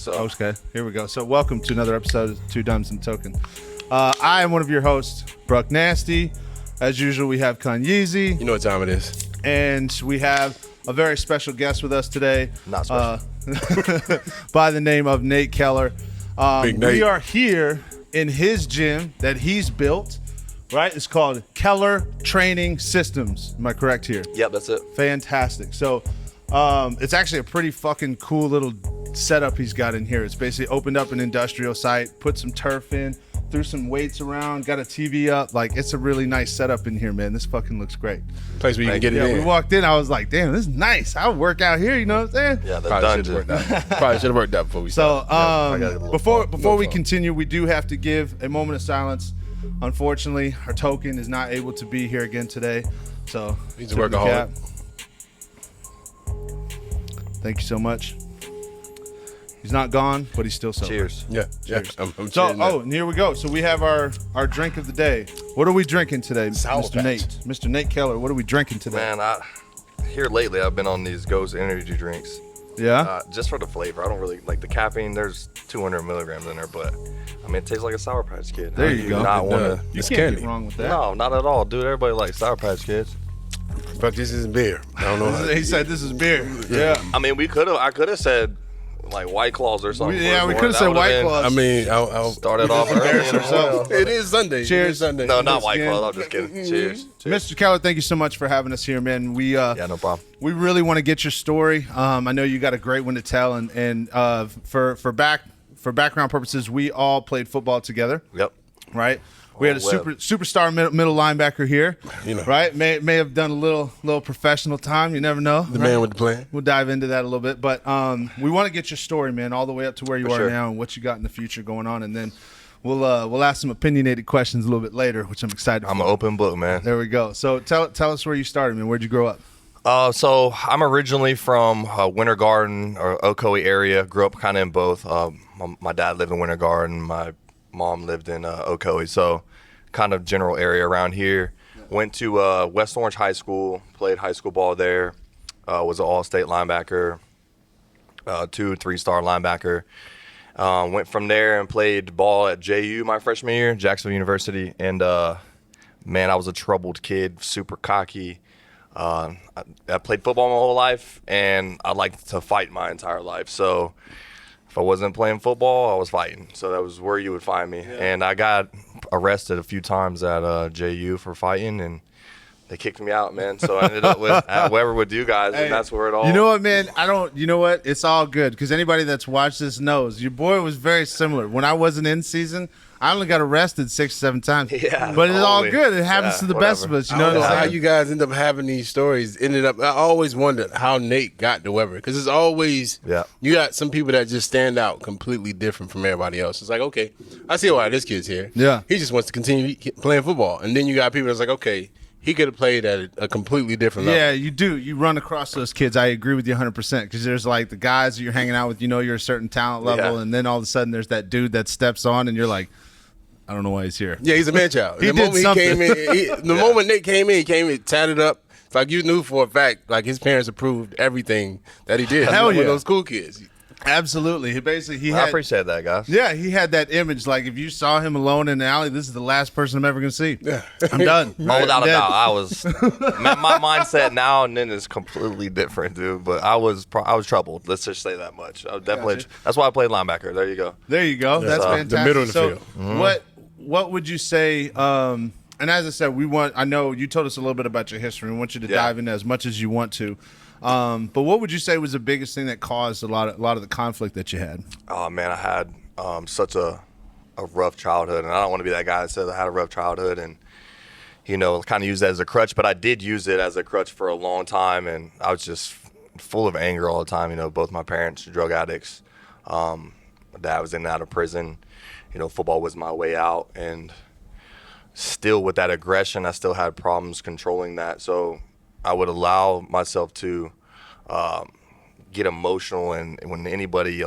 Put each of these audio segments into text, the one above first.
So Okay, here we go. So welcome to another episode of Two Dumbs and a Token. I am one of your hosts, Brucknasty. As usual, we have Kan-Yeezy. You know what time it is. And we have a very special guest with us today. Not special. By the name of Nate Keller. Big Nate. We are here in his gym that he's built, right? It's called Keller Training Systems. Am I correct here? Yep, that's it. Fantastic. So it's actually a pretty fucking cool little setup he's got in here. It's basically opened up an industrial site, put some turf in, threw some weights around, got a TV up. Like, it's a really nice setup in here, man. This fucking looks great. Place where you can get it Yeah, in. we walked in, I was like, damn, this is nice. I'll work out here, you know what I'm saying? Yeah, the Probably should dungeon. have worked out before we So started. before we continue, we do have to give a moment of silence. Unfortunately, our token is not able to be here again today. So He's a tip of the workaholic. cap. Thank you so much. He's not gone, but he's still sober. Cheers. Yeah. Cheers. I'm So, cheering now. and here we go. So we have our drink of the day. What are we drinking today, Sour Mr. Patch. Nate? Mr. Nate Keller, what are we drinking today? Man, here lately I've been on these Ghost energy drinks. Yeah? Just for the flavor. I don't really like the caffeine. There's 200 milligrams in there, but I mean, it tastes like a Sour Patch Kid. There How you do go. Not It want does. to. You It's can't candy. get wrong with that. No, not at all, dude. Everybody likes Sour Patch Kids. But this isn't beer. I don't know. He said this is beer. Yeah. I mean, I could have said like White Claws or something. We for could it. have That said would've White been- Claws. I mean, I'll Started off early. Embarrass yourself. It is Sunday. Cheers. It is Sunday. No, not Once White again. Claws. I'm just kidding. Cheers. Mr. Keller, thank you so much for having us here, man. We Yeah, no problem. we really want to get your story. I know you got a great one to tell, and for background purposes, we all played football together, Yep. right? We had a Web. superstar middle linebacker here, You know. right? May have done a little professional time. You never know. The man with the plan. We'll dive into that a little bit, but we want to get your story, man, all the way up to where you For are sure. now and what you got in the future going on, and then we'll ask some opinionated questions a little bit later, which I'm excited. I'm for. an open book, man. There we go. So tell us where you started, man. Where'd you grow up? So I'm originally from Winter Garden or Ocoee area. Grew up kind of in both. My dad lived in Winter Garden. My mom lived in Ocoee. So kind of general area around here. Went to West Orange High School. Played high school ball there. Was an all-state linebacker. 2-3-star linebacker. Went from there and played ball at JU my freshman year, Jacksonville University. And, man, I was a troubled kid, super cocky. I played football my whole life, and I liked to fight my entire life. So if I wasn't playing football, I was fighting. So that was where you would find me. And I got arrested a few times at JU for fighting, and they kicked me out, man. So I ended up at Weber with you guys, and that's where it all. You know what, man? You know what? It's all good because anybody that's watched this knows your boy was very similar. When I wasn't in season, I only got arrested 6 or 7 times. Yeah, but it's all only. good. It happens Yeah, to the best of whatever. us. You I know don't know what I'm how saying? you guys end up having these stories. I always wondered how Nate got to Weber because it's always Yeah. you got some people that just stand out completely different from everybody else. It's like, okay, I see why this kid's here. Yeah. He just wants to continue playing football, and then you got people that's like, okay, he could have played at a completely different level. Yeah, you do. You run across those kids. I agree with you 100% because there's like the guys that you're hanging out with, you know, you're a certain talent level, Yeah. and then all of a sudden there's that dude that steps on and you're like, I don't know why he's here. Yeah, he's a man child. He the did moment something. he came in, moment Nick came in, tatted up. It's like you knew for a fact, like his parents approved everything that he did. Hell He's one yeah. of those cool kids. Absolutely. He I had, appreciate that, guys. yeah, he had that image. Like if you saw him alone in the alley, this is the last person I'm ever going to see. Yeah. I'm done. Oh, without a Dead. doubt, I was. my mindset now and then is completely different, dude. But I was troubled. Let's just say that much. I was definitely. Gotcha. That's why I played linebacker. There you go. There you go. That's So, fantastic. the middle of the so field. What would you say? And as I said, I know you told us a little bit about your history. We want you to Yeah. dive into as much as you want to. But what would you say was the biggest thing that caused a lot of the conflict that you had? Oh man, I had such a rough childhood, and I don't want to be that guy that says I had a rough childhood and kind of use that as a crutch. But I did use it as a crutch for a long time, and I was just full of anger all the time. Both my parents are drug addicts. My dad was in and out of prison. Football was my way out, and still with that aggression, I still had problems controlling that. So I would allow myself to get emotional, and when anybody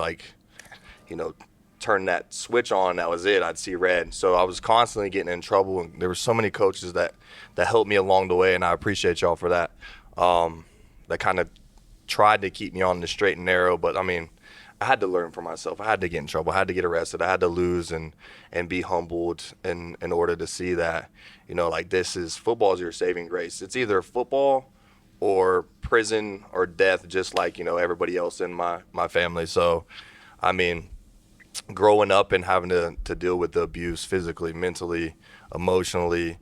turned that switch on, that was it. I'd see red. So I was constantly getting in trouble, and there were so many coaches that helped me along the way, and I appreciate y'all for that. That kind of tried to keep me on the straight and narrow. But I mean, I had to learn for myself. I had to get in trouble. I had to get arrested. I had to lose and be humbled in order to see that, you know, like football is your saving grace. It's either football or prison or death, just like, you know, everybody else in my family. So, I mean, growing up and having to deal with the abuse physically, mentally, emotionally,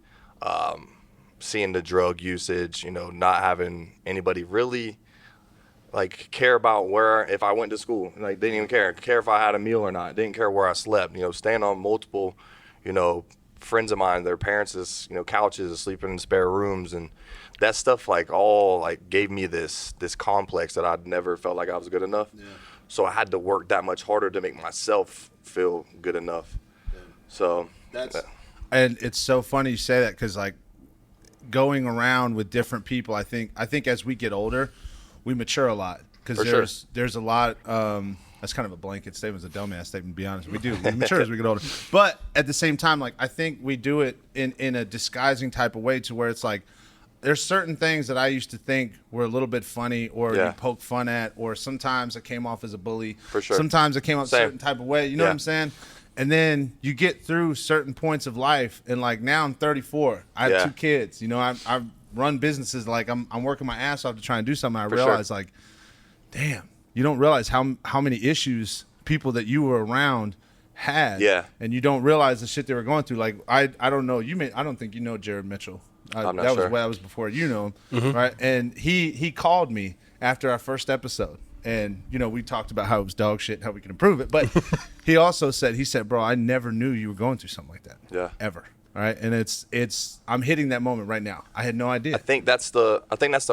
seeing the drug usage, you know, not having anybody really like care about if I went to school. Like, they didn't even care if I had a meal or not. Didn't care where I slept. You know, staying on multiple, you know, friends of mine, their parents' you know, couches, sleeping in spare rooms, and that stuff like all like gave me this complex that I'd never felt like I was good enough. Yeah. So I had to work that much harder to make myself feel good enough. Yeah. So and it's so funny you say that, because like going around with different people, I think as we get older, we mature a lot, because there's a lot. That's kind of a blanket statement. It's a dumbass statement, to be honest. We mature as we get older, but at the same time, like I think we do it in a disguising type of way, to where it's like there's certain things that I used to think were a little bit funny, or you poke fun at, or sometimes I came off as a bully. For sure. Sometimes I came off a certain type of way. You know what I'm saying? And then you get through certain points of life, and like now I'm 34. I have 2 kids. You know, I run businesses. Like I'm working my ass off to try and do something. I realize like, damn, you don't realize how many issues people that you were around had. Yeah. And you don't realize the shit they were going through. Like I don't know. I don't think you know Jared Mitchell. I'm not sure. That was before you know him, right? And he called me after our first episode, and you know, we talked about how it was dog shit and how we can improve it. But he also said, bro, I never knew you were going through something like that. Yeah. Ever. All right. And it's I'm hitting that moment right now. I had no idea. I think that's the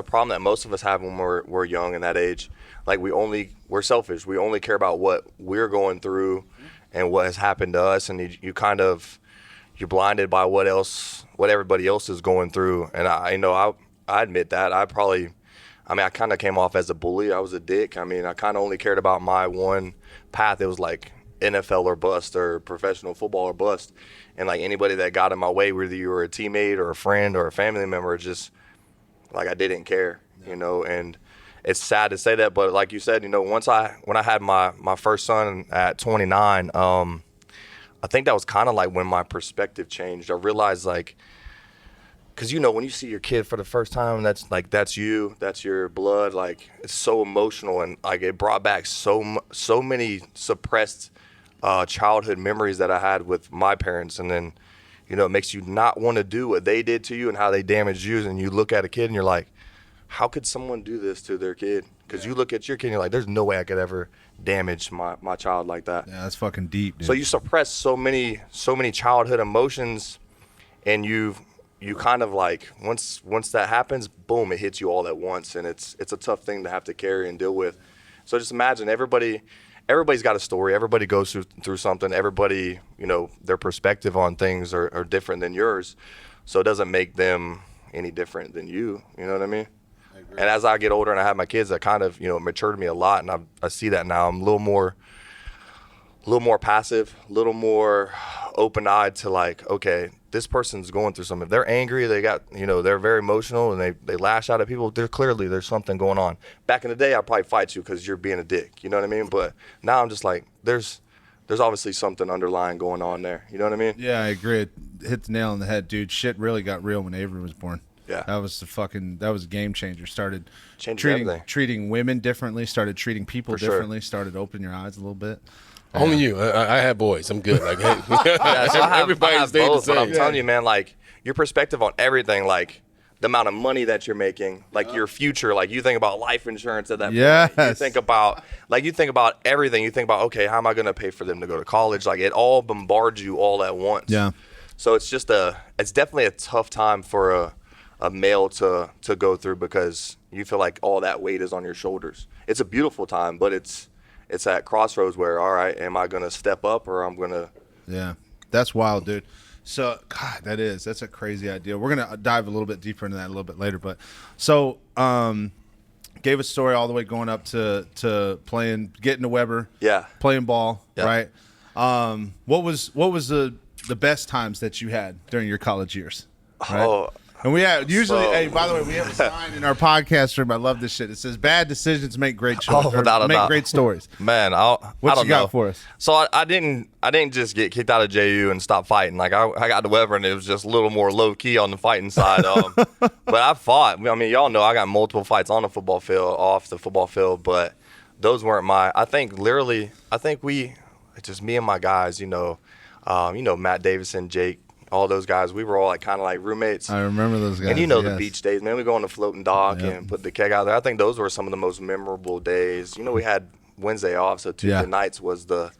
problem that most of us have when we're young in that age. Like we're selfish. We only care about what we're going through and what has happened to us, and you're blinded by what everybody else is going through. And I admit that I kind of came off as a bully. I was a dick. I mean, I kind of only cared about my one path. It was like NFL or bust, or professional football or bust. And like anybody that got in my way, whether you were a teammate or a friend or a family member, just like I didn't care, you know. And it's sad to say that, but like you said, you know, when I had my first son at 29, I think that was kind of like when my perspective changed. I realized, like, because, you know, when you see your kid for the first time, that's you, that's your blood, like, it's so emotional, and like it brought back so many suppressed childhood memories that I had with my parents. And then, you know, it makes you not want to do what they did to you and how they damaged you. And you look at a kid and you're like, how could someone do this to their kid? Because you look at your kid and you're like, there's no way I could ever damage my child like that. Yeah, that's fucking deep, dude. So you suppress so many childhood emotions, and you kind of like, once that happens, boom, it hits you all at once, and it's a tough thing to have to carry and deal with. So just imagine everybody's got a story. Everybody goes through something. Everybody, you know, their perspective on things are different than yours. So it doesn't make them any different than you. You know what I mean? And as I get older and I have my kids, that kind of, you know, matured me a lot, and I see that now. I'm a little more passive, a little more open-eyed to like, okay, this person's going through something. If they're angry, they're very emotional, and they lash out at people, there's something going on. Back in the day, I'd probably fight you because you're being a dick, you know what I mean? But now I'm just like, there's obviously something underlying going on there, you know what I mean? Yeah, I agree. It hit the nail on the head, dude. Shit really got real when Avery was born. Yeah, that was a game changer. Started treating women differently. Started treating people differently. Started opening your eyes a little bit. Only you. I had boys. I'm good. Like, everybody stayed the same. But I'm telling you, man. Like, your perspective on everything, like the amount of money that you're making, like your future. Like, you think about life insurance at that point. You think about everything. You think about, okay, how am I going to pay for them to go to college? Like, it all bombards you all at once. Yeah. So it's definitely a tough time for a male to go through, because you feel like all that weight is on your shoulders. It's a beautiful time, but it's at crossroads where, all right, am I going to step up, or I'm going to... Yeah, that's wild, dude. So, God, that's a crazy idea. We're going to dive a little bit deeper into that a little bit later. But so, gave a story all the way going up to getting to Weber. Yeah. Playing ball, right? What was the best times that you had during your college years? Right? And we have usually. So- Hey, by the way, we have a sign in our podcast room. I love this shit. It says, "Bad decisions make great choices. Oh, without a make doubt. great stories." Man, What I you don't got know. for us? So I didn't just get kicked out of JU and stop fighting. Like I got to Weber and it was just a little more low key on the fighting side. But I fought. I mean, y'all know I got multiple fights on the football field, off the football field, but those weren't my. I think we, it's just me and my guys. Matt Davison, Jake, all those guys. We were all like kind of like roommates. I remember those guys. And the yes. beach days, man. We go on the floating dock Yep. and put the keg out there. I think those were some of the most memorable days. We had Wednesday off, so Tuesday Yeah. nights was the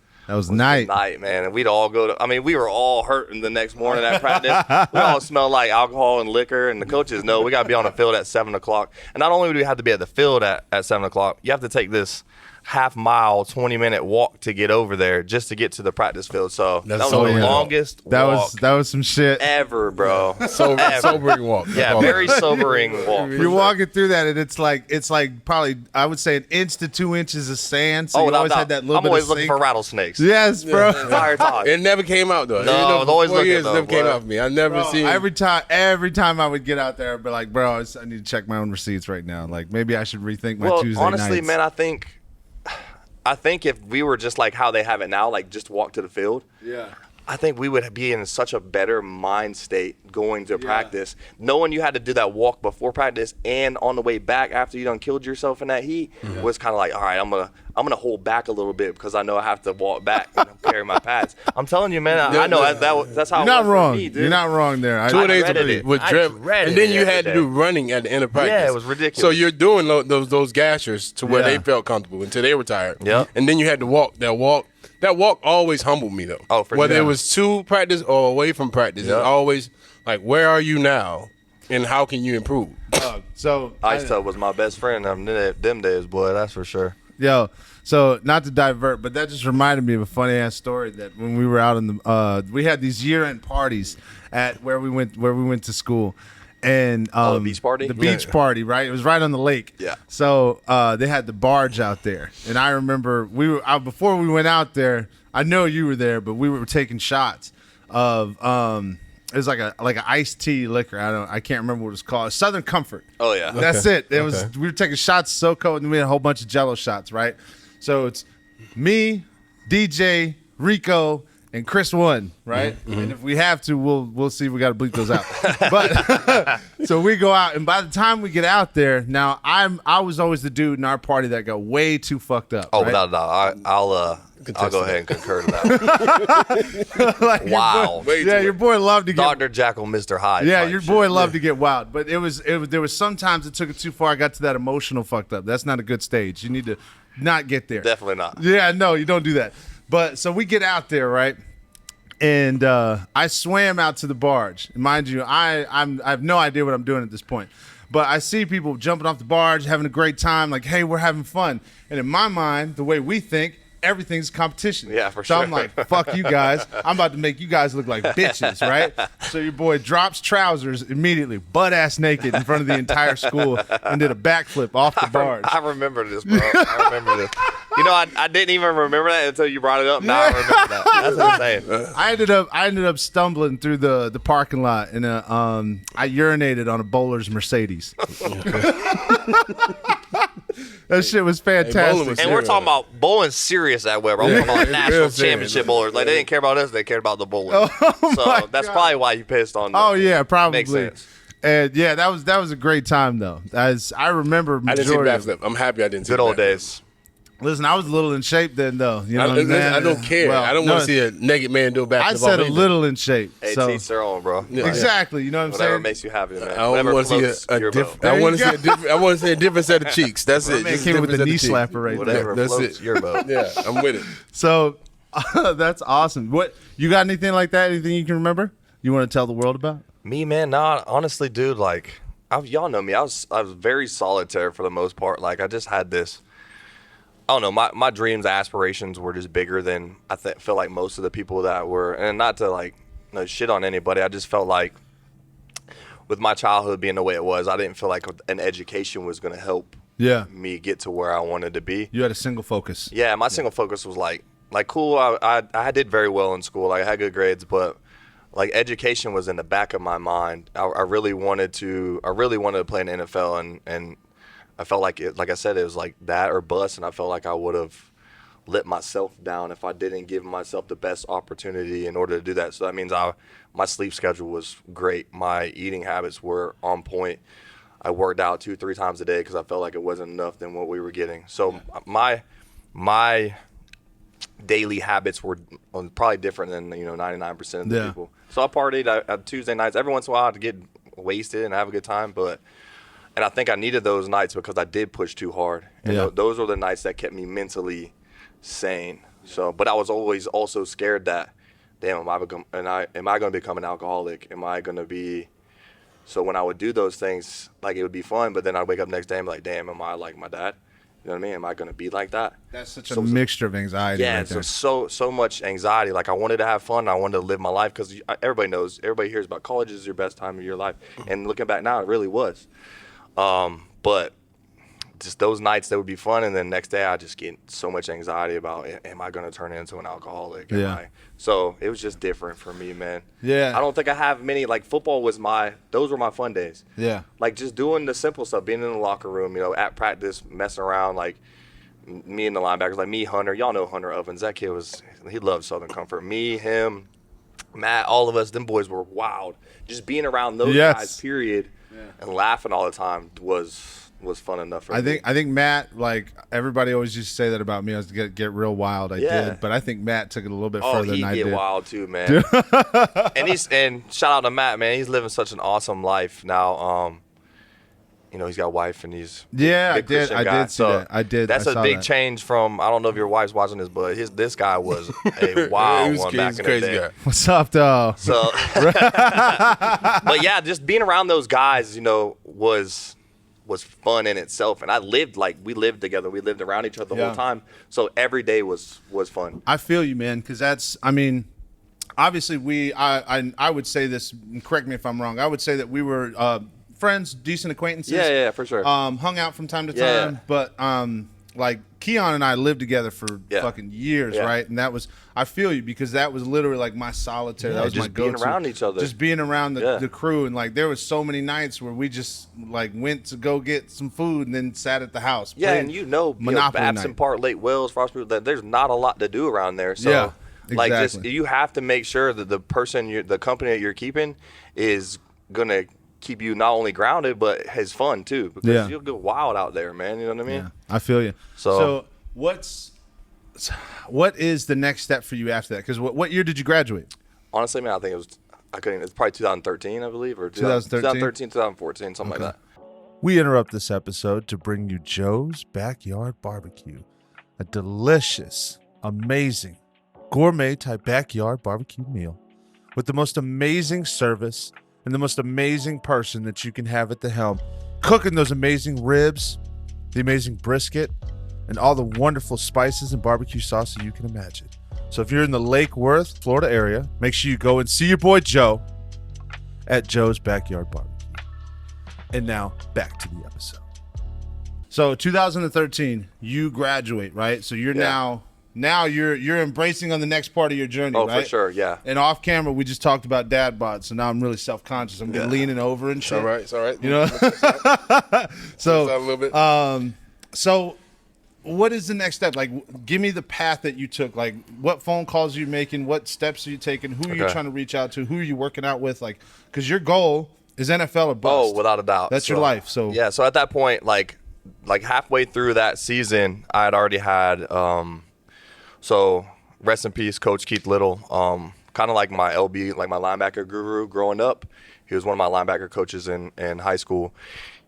night. night, man. And we'd all go to. I mean, we were all hurting the next morning at practice. We all smelled like alcohol and liquor, and the coaches know we got to be on the field at 7:00. And not only do we have to be at the field at 7:00, you have to take this half-mile, 20-minute walk to get over there just to get to the practice field. So That's that was so the weird. longest That walk was some shit. ever, bro. Sobering walk. Yeah, very sobering walk. for You're sure. walking through that, and it's like probably I would say 1 inch to 2 inches of sand. So you without always doubt. had that little I'm bit always of looking sink. for rattlesnakes. Yes, bro. The entire time. It never came out though. No, Even I though was always for 4 looking, years, it though, never came boy. out for me. I never Bro, seen every time I would get out there, I'd be like, bro, I need to check my own receipts right now. Like maybe I should rethink my Well, Tuesday honestly, nights. man, I think if we were just like how they have it now, like just walk to the field, Yeah. I think we would be in such a better mind state going to practice, knowing you had to do that walk before practice and on the way back after you done killed yourself in that heat was kind of like, all right, I'm gonna hold back a little bit because I know I have to walk back and carry my pads. I'm telling you, man, I know that's how You're it not was wrong. for me, dude. You're not wrong there. Two days dreaded it. with I drip, dreaded and then it you every had to day. do running at the end of practice. Yeah, it was ridiculous. So you're doing those gashers to where Yeah. they felt comfortable until they retired. Yep. And then you had to walk. That walk always humbled me though. Oh, for whether sure. it was to practice or away from practice, Yep. it's always like, where are you now, and how can you improve? So Ice Tub was my best friend them days, boy. That's for sure. Yo, so not to divert, but that just reminded me of a funny ass story that when we were out in the we had these year-end parties at where we went to school. And the beach party? The beach party, right? It was right on the lake. Yeah. So they had the barge out there. And I remember before we went out there, I know you were there, but we were taking shots of it was like an iced tea liquor. I can't remember what it was called. Southern Comfort. Oh yeah. That's it. It was we were taking shots so cold, and we had a whole bunch of Jello shots, right? So it's me, DJ, Rico, and Chris One, right? And if we have to, we'll see if we got to bleep those out. But so we go out, and by the time we get out there, now I was always the dude in our party that got way too fucked up. Oh, right? without a doubt. I'll go ahead and concur to that. Like, your Wow. boy- yeah, your boy loved to get Dr. Jekyll, Mr. Hyde. Yeah, type your shit. boy loved to get wild, but there was sometimes it took it too far. I got to that emotional fucked up. That's not a good stage. You need to not get there. Definitely not. Yeah, no, you don't do that. But so we get out there, right? And I swam out to the barge. And mind you, I have no idea what I'm doing at this point. But I see people jumping off the barge, having a great time, like, hey, we're having fun. And in my mind, the way we think, everything's competition. Yeah, for so sure. I'm like, fuck you guys. I'm about to make you guys look like bitches, right? So your boy drops trousers immediately, butt ass naked in front of the entire school and did a backflip off the barge. I remember this, bro. I remember this. I didn't even remember that until you brought it up. Now I remember that. That's insane. I ended up stumbling through the parking lot and I urinated on a bowler's Mercedes. That shit was fantastic. bowling was And we're talking about bowling serious at Weber. I'm talking about real national serious. championship bowlers. Like, they didn't care about us. They cared about the bowling. So that's probably why you pissed on them. Oh yeah, probably. Makes sense. And yeah, that was a great time though. As I remember, I didn't see majority of it. backflip. I'm happy I didn't see Good old backflip. days. Listen, I was a little in shape then though. You know what I'm saying? I don't care. Well, I don't no, want to see a naked man do a backflip. I said a little in shape. Hey, So teach their own, bro. exactly, you know what I'm Whatever saying? makes you happy, man. I Whatever want to see floats your boat. I There want you to see a different. I want to see a different set of cheeks. That's it. Man Just came with the different knee set of cheeks. slapper right there. Whatever That's floats it. your boat. Yeah, I'm with it. So that's awesome. What you got? Anything like that? Anything you can remember? You want to tell the world about? Me, man, nah, honestly, dude, like, y'all know me. I was very solitary for the most part. Like, I just had this, I don't know, my dreams, aspirations were just bigger than feel like most of the people that were, and not to, like, shit on anybody. I just felt like with my childhood being the way it was, I didn't feel like an education was going to help Yeah, me get to where I wanted to be. you had a single focus. Yeah, my single focus was like cool. I did very well in school. Like, I had good grades, but like education was in the back of my mind. I really wanted to play in the NFL, and I felt like like I said, it was like that or bust, and I felt like I would have let myself down if I didn't give myself the best opportunity in order to do that. So that means my sleep schedule was great. My eating habits were on point. I worked out 2-3 times a day because I felt like it wasn't enough than what we were getting. So my daily habits were probably different than 99% of the people. So I partied at Tuesday nights every once in a while to get wasted and have a good time, and I think I needed those nights because I did push too hard, and those were the nights that kept me mentally sane. So, but I was always also scared that, damn, am I going to become an alcoholic? Am I going to be? So when I would do those things, like it would be fun, but then I'd wake up next day and be like, damn, am I like my dad? You know what I mean? Am I going to be like that? That's such a mixture of anxiety. Yeah, right there. so much anxiety. Like I wanted to have fun. I wanted to live my life because everybody hears about college is your best time of your life. And looking back now, it really was. But just those nights that would be fun, and then next day I just get so much anxiety about, am I going to turn into an alcoholic? So it was just different for me, man. Yeah. I don't think I have many, like football those were my fun days. Yeah. Like just doing the simple stuff, being in the locker room, at practice, messing around, like me and the linebackers, like me, Hunter, y'all know Hunter Ovens. That kid he loved Southern Comfort. Me, him, Matt, all of us, them boys were wild. Just being around those guys, period, and laughing all the time was fun enough for me. I think Matt, like everybody always used to say that about me. I was to get real wild. I did, but I think Matt took it a little bit further than I did. Oh, he get wild too, man. and shout out to Matt, man. He's living such an awesome life now. He's got a wife and he's I did see that. I did. That's a big change from. I don't know if your wife's watching this, but this guy was a wild one back in the day. Guy. What's up, though? So, but yeah, just being around those guys, was fun in itself, and we lived together. We lived around each other the whole time, so every day was fun. I feel you, man, because obviously I would say this, and correct me if I'm wrong, I would say that we were friends, decent acquaintances. Yeah, for sure. Hung out from time to time, but like Keon and I lived together for fucking years, right? And that was, I feel you, because that was literally like my solitaire. That was just my go-to. being around each other. Just being around the crew. And like there was so many nights where we just like went to go get some food and then sat at the house. Yeah, and Monopoly Babson night. Park, Lake Wells, Frostproof, there's not a lot to do around there. So like just you have to make sure that the company that you're keeping is gonna keep you not only grounded but has fun too, because you'll go wild out there, man. You know what I mean? Yeah, I feel you. So what is the next step for you after that? Because what year did you graduate? Honestly, man, I think it's probably 2013, I believe, or 2013, 2014, something like that. We interrupt this episode to bring you Joe's Backyard Barbecue, a delicious, amazing, gourmet type backyard barbecue meal with the most amazing service and the most amazing person that you can have at the helm, cooking those amazing ribs, the amazing brisket, and all the wonderful spices and barbecue sauce that you can imagine. So if you're in the Lake Worth, Florida area, make sure you go and see your boy Joe at Joe's Backyard Barbecue. And now back to the episode. So 2013, you graduate, right? So you're now you're embracing on the next part of your journey, right? Oh, for sure, yeah. And off camera, we just talked about dad bod, so now I'm really self-conscious. I'm leaning over and shit. It's all right. You know? So a little bit. So what is the next step? Like, give me the path that you took. Like, what phone calls are you making? What steps are you taking? Who are you trying to reach out to? Who are you working out with? Like, because your goal is NFL or bust. Oh, without a doubt. That's your life. So yeah. So at that point, like halfway through that season, I had already had. So rest in peace, Coach Keith Little. Kind of like my LB, like my linebacker guru growing up. He was one of my linebacker coaches in high school.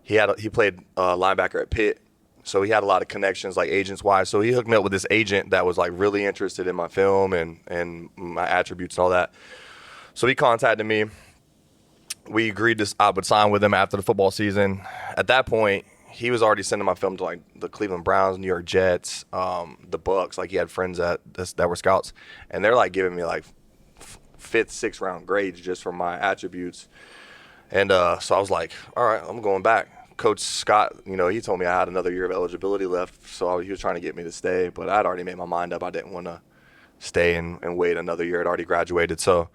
He played linebacker at Pitt. So he had a lot of connections, like agents-wise. So he hooked me up with this agent that was like really interested in my film and my attributes and all that. So he contacted me. We agreed I would sign with him after the football season. At that point, he was already sending my film to like the Cleveland Browns, New York Jets, the Bucks. Like he had friends that were scouts, and they're like giving me like 5th, 6th round grades just for my attributes. And so I was like, all right, I'm going back. Coach Scott, he told me I had another year of eligibility left, so he was trying to get me to stay, but I'd already made my mind up. I didn't want to stay and wait another year. I'd already graduated. So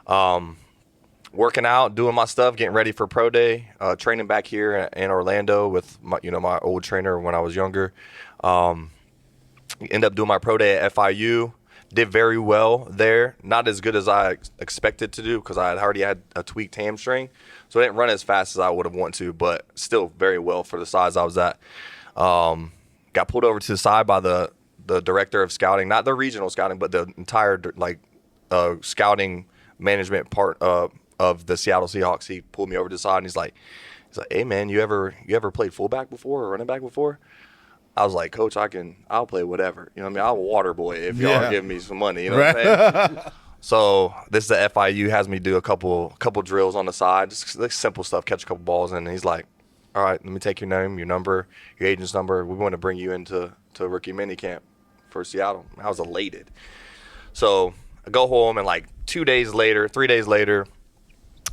Working out, doing my stuff, getting ready for pro day, training back here in Orlando with my old trainer when I was younger. End up doing my pro day at FIU. Did very well there. Not as good as I expected to do because I had already had a tweaked hamstring. So I didn't run as fast as I would have wanted to, but still very well for the size I was at. Got pulled over to the side by the director of scouting, not the regional scouting, but the entire scouting management part of the Seattle Seahawks. He pulled me over to the side and he's like, "Hey man, you ever played fullback before or running back before?" I was like, "Coach, I'll play whatever. You know what I mean? I'm a water boy if y'all give me some money." You know what I'm saying? So this is the FIU, has me do a couple drills on the side, just like simple stuff, catch a couple balls, and he's like, "All right, let me take your name, your number, your agent's number. We want to bring you into rookie mini camp for Seattle." I was elated. So I go home, and like 3 days later,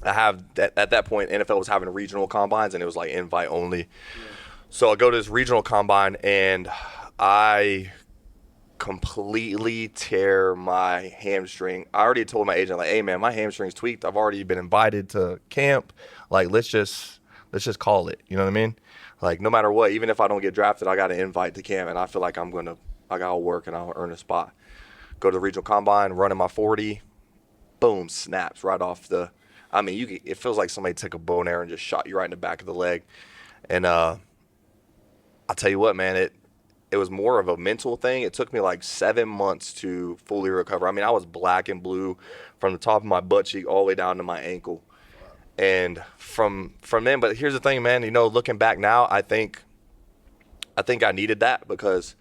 I have at that point NFL was having regional combines, and it was like invite only. Yeah. So I go to this regional combine, and I completely tear my hamstring. I already told my agent, like, "Hey man, my hamstring's tweaked. I've already been invited to camp. Like, let's just call it." You know what I mean? Like, no matter what, even if I don't get drafted, I got an invite to camp, and I feel like I'll work and I'll earn a spot. Go to the regional combine, running my 40, boom, snaps right off the. I mean, it feels like somebody took a bow and arrow and just shot you right in the back of the leg. And I'll tell you what, man, it was more of a mental thing. It took me like 7 months to fully recover. I mean, I was black and blue from the top of my butt cheek all the way down to my ankle. And from then, but here's the thing, man, looking back now, I think I needed that because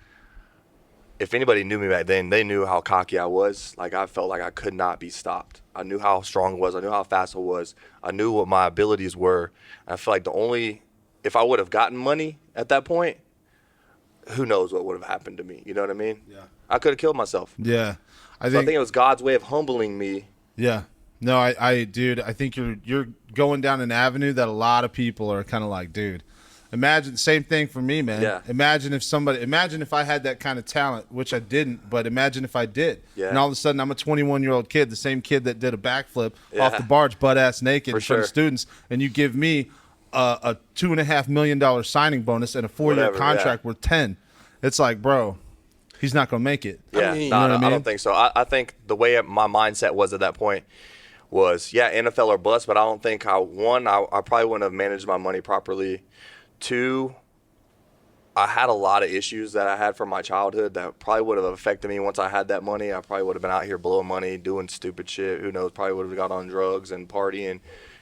if anybody knew me back then, they knew how cocky I was. Like, I felt like I could not be stopped. I knew how strong I was. I knew how fast I was. I knew what my abilities were. And I feel like if I would have gotten money at that point, who knows what would have happened to me. You know what I mean? Yeah. I could have killed myself. Yeah. I think it was God's way of humbling me. Yeah. No, dude, I think you're going down an avenue that a lot of people are kind of like, dude, imagine, same thing for me, man. Yeah. Imagine if I had that kind of talent, which I didn't, but imagine if I did. Yeah. And all of a sudden I'm a 21-year-old kid, the same kid that did a backflip off the barge, butt-ass naked in front of students, and you give me a $2.5 million signing bonus and a 4-year contract worth 10. It's like, bro, he's not going to make it. Yeah, I don't think so. I think the way my mindset was at that point was, NFL or bust, but I don't think I probably wouldn't have managed my money properly. 2, I had a lot of issues that I had from my childhood that probably would have affected me once I had that money. I probably would have been out here blowing money, doing stupid shit. Who knows? Probably would have got on drugs and partying.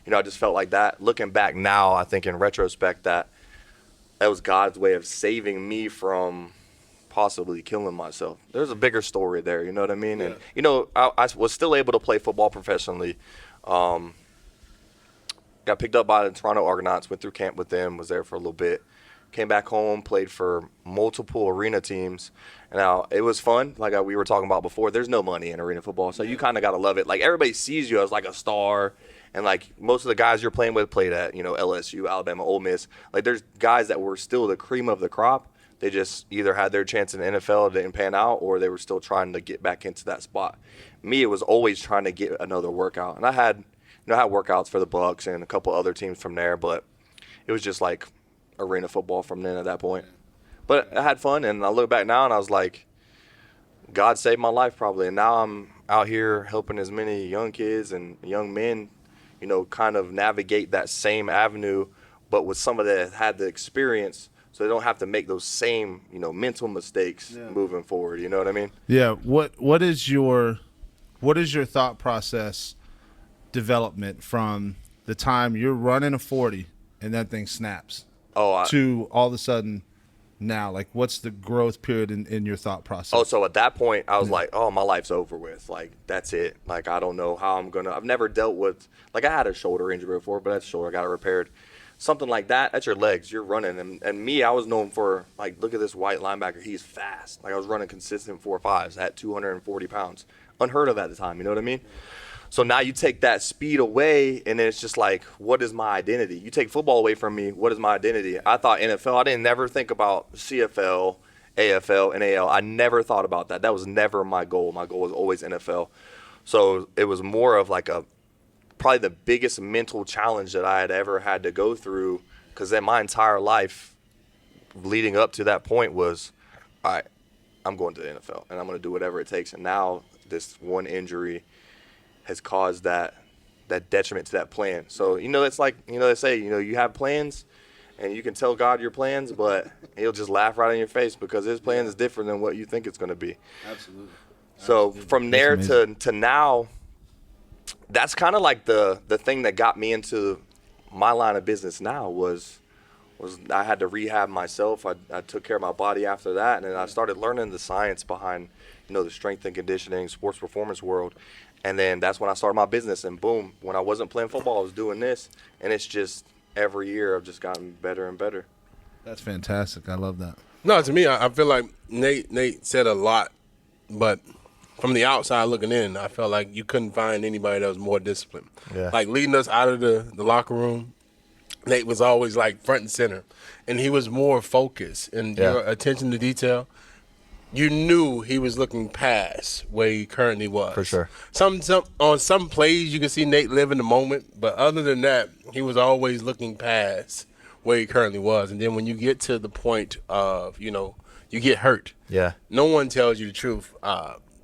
I just felt like that. Looking back now, I think in retrospect that was God's way of saving me from possibly killing myself. There's a bigger story there, you know what I mean? Yeah. And, I was still able to play football professionally. Got picked up by the Toronto Argonauts, went through camp with them, was there for a little bit. Came back home, played for multiple arena teams. And now, it was fun. Like we were talking about before, there's no money in arena football, so you kind of got to love it. Like, everybody sees you as like a star. And, like, most of the guys you're playing with played at, LSU, Alabama, Ole Miss. Like, there's guys that were still the cream of the crop. They just either had their chance in the NFL, didn't pan out, or they were still trying to get back into that spot. Me, it was always trying to get another workout. And I had workouts for the Bucks and a couple other teams from there, but it was just, like, arena football from then at that point. But I had fun, and I look back now, and I was like, God saved my life probably. And now I'm out here helping as many young kids and young men kind of navigate that same avenue, but with somebody that had the experience, so they don't have to make those same, mental mistakes moving forward. You know what I mean? Yeah. What is your thought process development from the time you're running a 40 and that thing snaps to all of a sudden now? Like, what's the growth period in your thought process? So at that point, I was like, my life's over with. Like, that's it. Like, I don't know how I've never dealt with, like, I had a shoulder injury before, but that's shoulder. I got it repaired. Something like that, that's your legs. You're running. And me, I was known for, like, look at this white linebacker. He's fast. Like, I was running consistent 4.5s at 240 pounds. Unheard of at the time, you know what I mean? So now you take that speed away, and then it's just like, what is my identity? You take football away from me, what is my identity? I thought NFL. I didn't never think about CFL, AFL, NAL. I never thought about that. That was never my goal. My goal was always NFL. So it was more of like probably the biggest mental challenge that I had ever had to go through, because then my entire life leading up to that point was, all right, I'm going to the NFL and I'm going to do whatever it takes. And now this one injury has caused that detriment to that plan. So, it's like, they say, you have plans and you can tell God your plans, but he'll just laugh right in your face because his plan is different than what you think it's going to be. Absolutely. So from there to now, that's kind of like the thing that got me into my line of business now was I had to rehab myself. I took care of my body after that, and then I started learning the science behind, the strength and conditioning, sports performance world. And then that's when I started my business, and boom, when I wasn't playing football, I was doing this, and it's just every year I've just gotten better and better. That's fantastic. I love that. No, to me, I feel like Nate said a lot, but from the outside looking in, I felt like you couldn't find anybody that was more disciplined. Yeah. Like leading us out of the locker room, Nate was always like front and center, and he was more focused and your attention to detail. You knew he was looking past where he currently was. For sure. Some on some plays you can see Nate live in the moment, but other than that, he was always looking past where he currently was. And then when you get to the point of, you get hurt. Yeah. No one tells you the truth.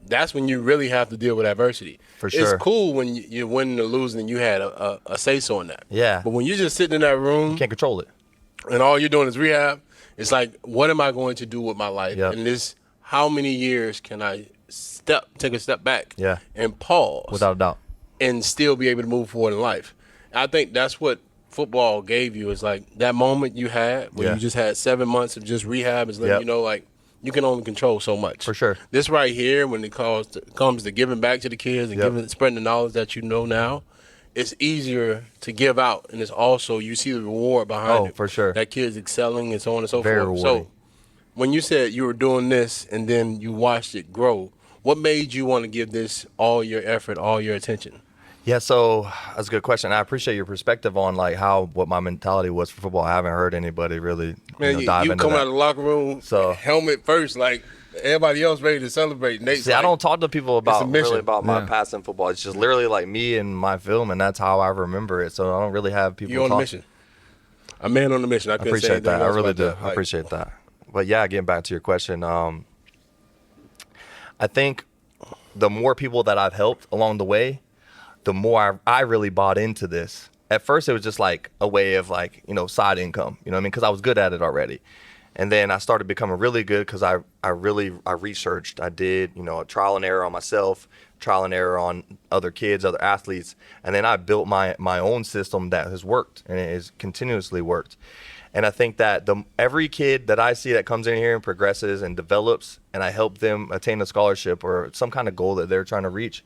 That's when you really have to deal with adversity. For sure. It's cool when you're winning or losing and you had a say-so in that. Yeah. But when you're just sitting in that room You can't control it. and all you're doing is rehab, it's like, what am I going to do with my life? Yep. And how many years can I take a step back and pause Without a doubt. and still be able to move forward in life? I think that's what football gave you, is like that moment you had where you just had 7 months of just rehab is letting you know, like, you can only control so much. For sure. This right here, when it comes to giving back to the kids and spreading the knowledge that you know now, it's easier to give out, and it's also you see the reward behind it. For sure. That kid's excelling and so on and so Very forth. rewarding. So when you said you were doing this and then you watched it grow, what made you want to give this all your effort, all your attention? Yeah, so that's a good question. I appreciate your perspective on like what my mentality was for football. I haven't heard anybody really dive you into come that. out of the locker room, helmet first, like everybody else ready to celebrate. Nate's See, I don't talk to people about my Yeah. past in football. It's just literally like me and my film, and that's how I remember it. So I don't really have people. You're on a mission. A man on a mission. I I couldn't say appreciate that. anything I else really about do. that. I Like, appreciate that. But yeah, getting back to your question, I think the more people that I've helped along the way, the more I really bought into this. At first, it was just like a way of like, side income, because I was good at it already. And then I started becoming really good because I researched. I did, a trial and error on myself, trial and error on other kids, other athletes. And then I built my own system that has worked, and it has continuously worked. And I think that every kid that I see that comes in here and progresses and develops, and I help them attain a scholarship or some kind of goal that they're trying to reach,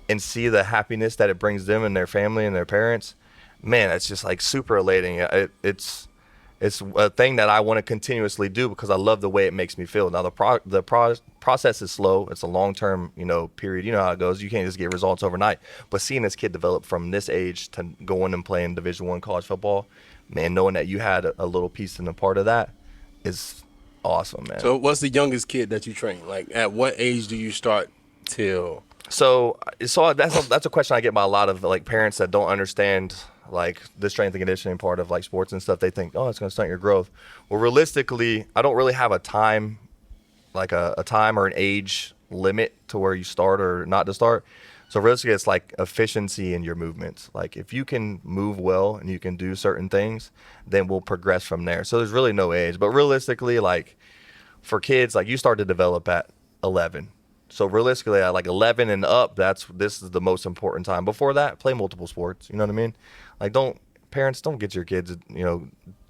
and see the happiness that it brings them and their family and their parents, man, it's just like super elating. It's a thing that I want to continuously do because I love the way it makes me feel. Now the process is slow. It's a long-term, period. You know how it goes. You can't just get results overnight. But seeing this kid develop from this age to going and playing Division I college football, man, knowing that you had a little piece and a part of that is awesome, man. So what's the youngest kid that you train? Like at what age do you start till? So that's a question I get by a lot of like parents that don't understand like the strength and conditioning part of like sports and stuff. They think, oh, it's going to stunt your growth. Well, realistically, I don't really have a time, like a time or an age limit to where you start or not to start. So realistically, it's like efficiency in your movements. Like if you can move well and you can do certain things, then we'll progress from there. So there's really no age. But realistically, like for kids, like you start to develop at 11. So realistically, at like 11 and up, this is the most important time. Before that, play multiple sports. You know what I mean? Like parents don't get your kids,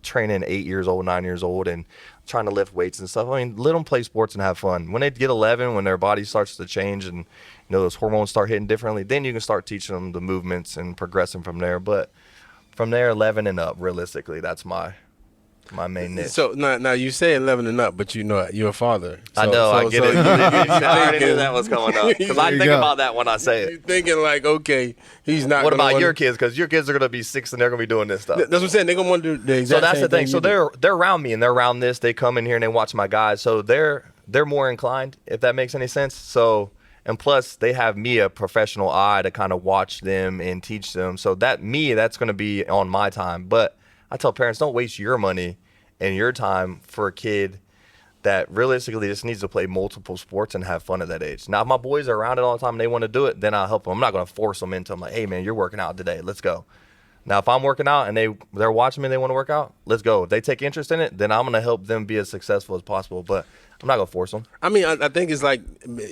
training 8 years old, 9 years old, and trying to lift weights and stuff. I mean, let them play sports and have fun. When they get 11, when their body starts to change and those hormones start hitting differently, then you can start teaching them the movements and progressing from there. But from there, 11 and up, realistically, that's my main niche. So now you say 11 and up, but you're a father. So, I know, I get it. I already knew that was coming up because I There you think go. about that when I say You're it. thinking like, okay, he's not. What gonna about wanna- your kids? Because your kids are going to be 6 and they're going to be doing this stuff. That's what I'm saying. They're gonna want to do the So exact that's same the thing. So you do. they're around me and they're around this. They come in here and they watch my guys. So they're more inclined, if that makes any sense. So And plus, they have me, a professional eye, to kind of watch them and teach them. So that's going to be on my time. But I tell parents, don't waste your money and your time for a kid that realistically just needs to play multiple sports and have fun at that age. Now, if my boys are around it all the time and they want to do it, then I'll help them. I'm not going to force them into. I'm like, hey, man, you're working out today. Let's go. Now, if I'm working out and they're watching me and they want to work out, let's go. If they take interest in it, then I'm going to help them be as successful as possible. But I'm not going to force them. I mean, I think it's like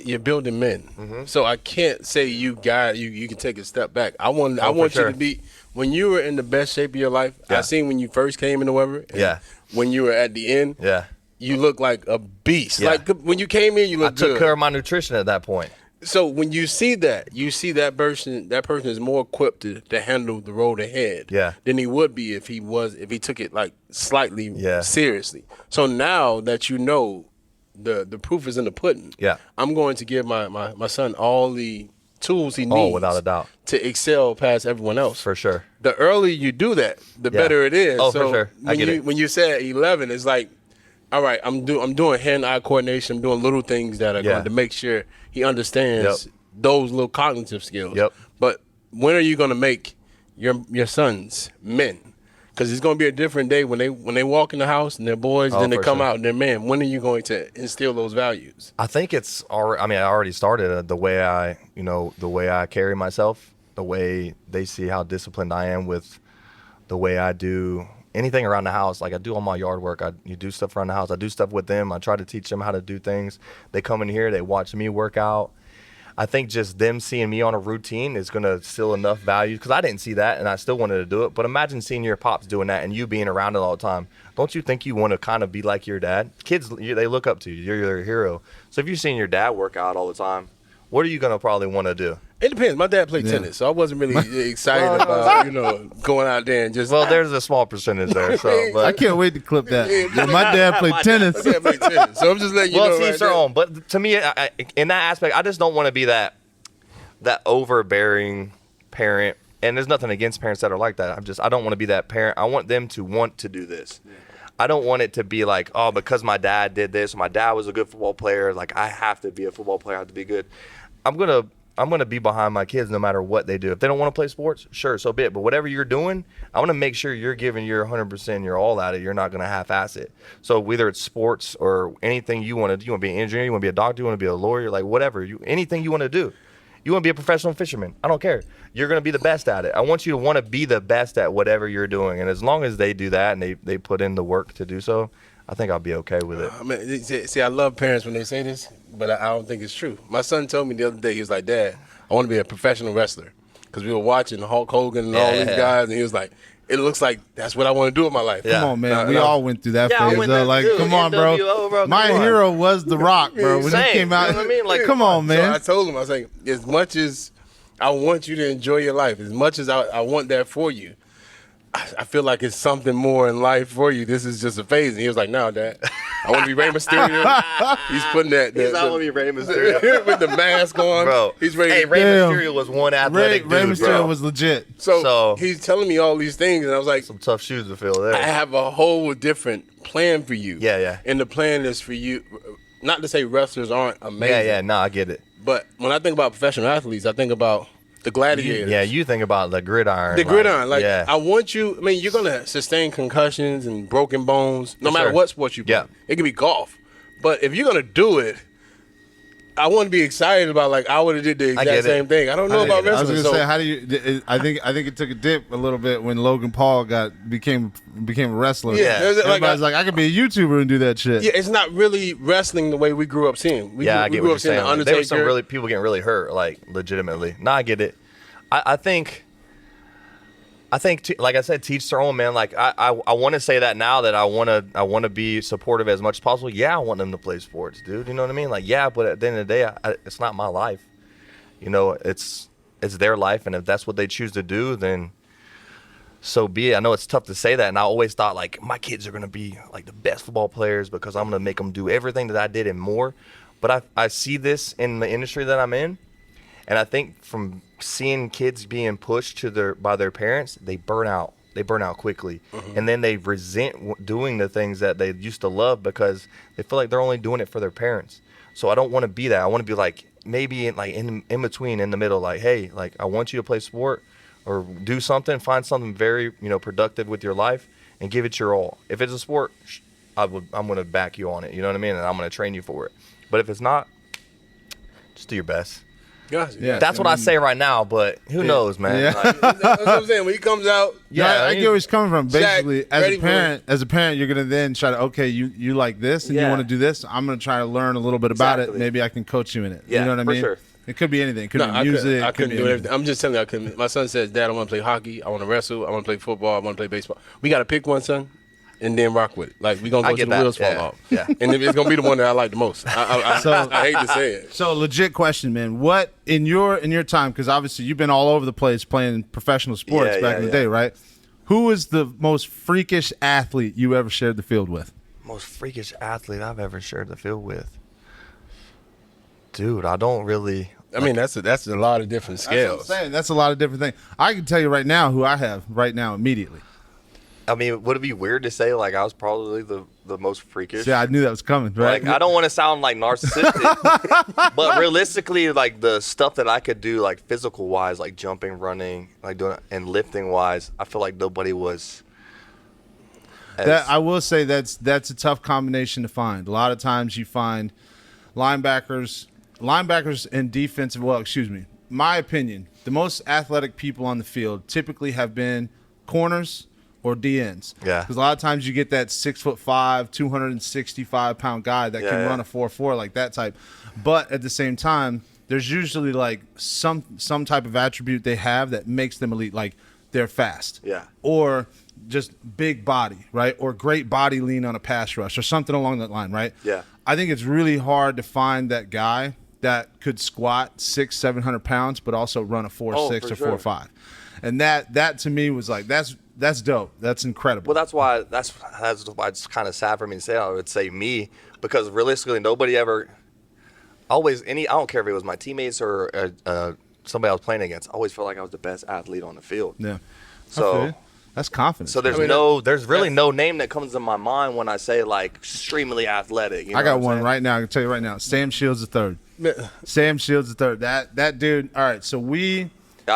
you're building men. So I can't say you can take a step back. I want you to be, when you were in the best shape of your life, I seen when you first came into Weber. When you were at the end, you look like a beast. Like when you came in, you looked good. I took care of my nutrition at that point. So when you see that person is more equipped to handle the road ahead than he would be if he took it like slightly seriously. So now that you know the proof is in the pudding, I'm going to give my son all the tools he needs without a doubt, to excel past everyone else. For sure. The earlier you do that, the better it is. Oh, so for sure. When you say at 11, it's like, all right, I'm doing hand-eye coordination. I'm doing little things that are going to make sure he understands those little cognitive skills. But when are you going to make your sons men? Because it's going to be a different day when they walk in the house and they're boys, then they come out and they're men. When are you going to instill those values? I think it's already. I mean, I already started the way I carry myself, the way they see how disciplined I am with the way I do anything around the house. Like I do all my yard work. You do stuff around the house. I do stuff with them. I try to teach them how to do things. They come in here. They watch me work out. I think just them seeing me on a routine is going to instill enough value, because I didn't see that and I still wanted to do it. But imagine seeing your pops doing that and you being around it all the time. Don't you think you want to kind of be like your dad? Kids, they look up to you. You're their hero. So if you're seeing your dad work out all the time, what are you going to probably want to do? It depends. My dad played tennis, so I wasn't really excited about going out there and just. Well, there's a small percentage there, so. But. I can't wait to clip that. My dad played tennis. So I'm just letting you know. Well, see, their own. But to me, in that aspect, I just don't want to be that overbearing parent. And there's nothing against parents that are like that. I don't want to be that parent. I want them to want to do this. Yeah. I don't want it to be like, oh, because my dad did this, or my dad was a good football player, like I have to be a football player, I have to be good. I'm gonna be behind my kids no matter what they do. If they don't want to play sports, sure, so be it. But whatever you're doing, I want to make sure you're giving your 100%, your all at it. You're not gonna half-ass it. So whether it's sports or anything you want to do, you want to be an engineer, you want to be a doctor, you want to be a lawyer, like whatever, anything you want to do. You want to be a professional fisherman, I don't care. You're going to be the best at it. I want you to want to be the best at whatever you're doing. And as long as they do that and they put in the work to do so, I think I'll be okay with it. I mean, see, I love parents when they say this, but I don't think it's true. My son told me the other day, he was like, Dad, I want to be a professional wrestler. Because we were watching Hulk Hogan and all these guys, and he was like, it looks like that's what I want to do with my life. Come on, man. We all went through that phase. Like, come on, bro. My hero was The Rock, bro. When he came out, you know what I mean? Like, come on, man. So I told him, I was like, as much as I want you to enjoy your life, as much as I want that for you, I feel like it's something more in life for you. This is just a phase. And he was like, no, Dad. I want to be Rey Mysterio. He's putting that. He's not want to be Rey Mysterio. With the mask on. Bro. He's ready. Hey, Rey Mysterio was one athletic dude, Rey Mysterio bro. was legit. So he's telling me all these things, and I was like, some tough shoes to fill there. I have a whole different plan for you. Yeah. And the plan is for you, not to say wrestlers aren't amazing. Yeah, no, I get it. But when I think about professional athletes, I think about the gladiators. You think about the gridiron. I want you. I mean, you're gonna sustain concussions and broken bones, no matter what sport you play. Yeah. It could be golf, but if you're gonna do it, I want to be excited about. Like I would have did the exact same thing. I don't know about wrestling. I was gonna say, how do you? I think it took a dip a little bit when Logan Paul became a wrestler. Yeah, everybody's like, I could be a YouTuber and do that shit. Yeah, it's not really wrestling the way we grew up seeing. We I get grew what up seeing the Undertaker. There were some people getting really hurt, like legitimately. No, I get it. I think, like I said, teach their own, man. Like I want to say that now that I want to be supportive as much as possible. Yeah, I want them to play sports, dude. You know what I mean? Like, yeah, but at the end of the day, it's not my life. You know, it's their life, and if that's what they choose to do, then so be it. I know it's tough to say that, and I always thought like my kids are gonna be like the best football players because I'm gonna make them do everything that I did and more. But I see this in the industry that I'm in. And I think from seeing kids being pushed by their parents, they burn out. They burn out quickly. Mm-hmm. And then they resent doing the things that they used to love because they feel like they're only doing it for their parents. So I don't want to be that. I want to be like, maybe in between, in the middle, like, hey, like, I want you to play sport or do something, find something very, productive with your life and give it your all. If it's a sport, I'm going to back you on it. You know what I mean? And I'm going to train you for it. But if it's not, just do your best. Gotcha. Yeah. That's what I say right now, but who knows, man? Yeah. Like, That's what I'm saying. When he comes out, I get where he's coming from. Basically, Shaq, ready as a parent, you're gonna then try to, okay, you like this and you Yeah. want to do this. I'm gonna try to learn a little bit about it. Exactly. Maybe I can coach you in it. Yeah, you know what I for mean? sure. It could be anything. It could no, be music. I it could couldn't be do anything. everything. I'm just telling you, I couldn't. My son says, Dad, I want to play hockey. I want to wrestle. I want to play football. I want to play baseball. We got to pick one, son, and then rock with it. Like, we're going to I go get to the that. wheels fall Yeah. off. Yeah. And it's going to be the one that I like the most. I hate to say it. So legit question, man. What in your time? Because obviously you've been all over the place playing professional sports Yeah, back yeah, in the yeah. day, right? Who is the most freakish athlete you ever shared the field with? Most freakish athlete I've ever shared the field with. Dude, I don't really. I mean, that's a lot of different That's what I'm scales. saying. That's a lot of different things. I can tell you right now who I have right now immediately. I mean, would it be weird to say like I was probably the most freakish? Yeah, I knew that was coming. Right? Like, I don't want to sound like narcissistic, but realistically, like the stuff that I could do, like physical wise, like jumping, running, like doing and lifting wise, I feel like nobody was. That I will say that's a tough combination to find. A lot of times you find linebackers and defensive. Well, excuse me. My opinion: the most athletic people on the field typically have been corners or DNs. Yeah. Because a lot of times you get that 6'5", 265-pound guy that can Yeah. run a 4.4 like that type. But at the same time, there's usually like some type of attribute they have that makes them elite. Like they're fast. Yeah. Or just big body, right? Or great body lean on a pass rush or something along that line, right? Yeah. I think it's really hard to find that guy that could squat 600-700 pounds, but also run a 4.6 for or sure. 4.5. And that to me was like, that's dope. That's incredible. Well, that's why it's kind of sad for me to say. I would say me because realistically, nobody ever. I don't care if it was my teammates or somebody I was playing against. I always felt like I was the best athlete on the field. Yeah. I feel So. you. That's confidence. So there's really no name that comes to my mind when I say like extremely athletic. You know I got what I'm one saying? right now. I can tell you right now. Sam Shields III. Sam Shields III. That dude. All right. So I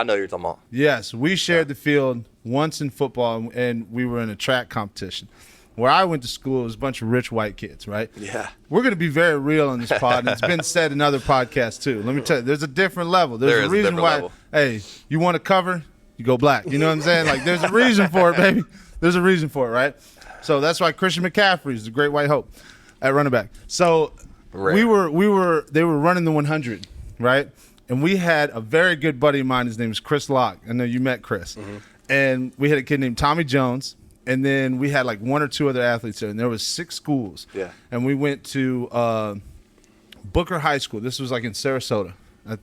know who you're talking about. yes, we shared the field once in football, and we were in a track competition. Where I went to school, it was a bunch of rich white kids, right? Yeah. We're going to be very real on this pod, and it's been said in other podcasts too. Let me tell you, there's a different level. There There's is a a reason different why, level. hey, you want to cover, you go black. You know what I'm saying? Like, there's a reason for it, baby. There's a reason for it, right? So that's why Christian McCaffrey is the great white hope at running back. So Right. they were running the 100, right? And we had a very good buddy of mine. His name is Chris Locke. I know you met Chris. Mm-hmm. And we had a kid named Tommy Jones. And then we had like one or two other athletes there. And there was 6 schools. Yeah. And we went to Booker High School. This was like in Sarasota.